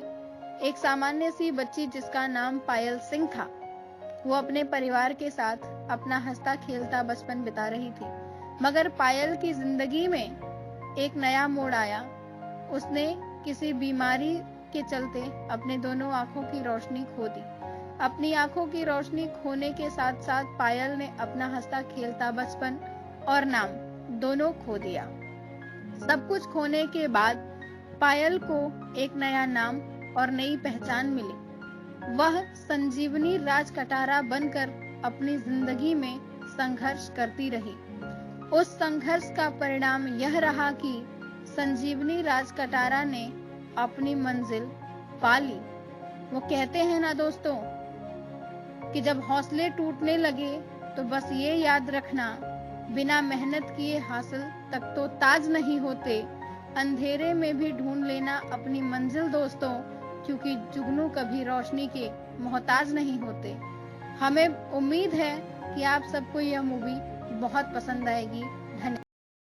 Speaker 2: एक सामान्य सी बच्ची जिसका नाम पायल सिंह था, वो अपने परिवार के साथ अपना हंसता खेलता बचपन बिता रही थी। मगर पायल की जिंदगी में एक नया मोड़ आया। उसने किसी बीमारी के चलते अपने दोनों आंखों की रोशनी खो दी। अपनी आंखों की रोशनी खोने के साथ साथ पायल ने अपना हंसता खेलता बचपन और नाम दोनों खो दिया। सब कुछ खोने के बाद पायल को एक नया नाम और नई पहचान मिली। वह संजीवनी राज कटारा बनकर अपनी जिंदगी में संघर्ष करती रही। उस संघर्ष का परिणाम यह रहा कि संजीवनी राज कटारा ने अपनी मंजिल पा ली। वो कहते हैं ना दोस्तों कि जब हौसले टूटने लगे तो बस ये याद रखना, बिना मेहनत किए हासिल तक तो ताज नहीं होते। अंधेरे में भी ढूंढ लेना अपनी मंजिल दोस्तों, क्योंकि जुगनू कभी रोशनी के मोहताज नहीं होते। हमें उम्मीद है कि आप सबको यह मूवी बहुत पसंद आएगी।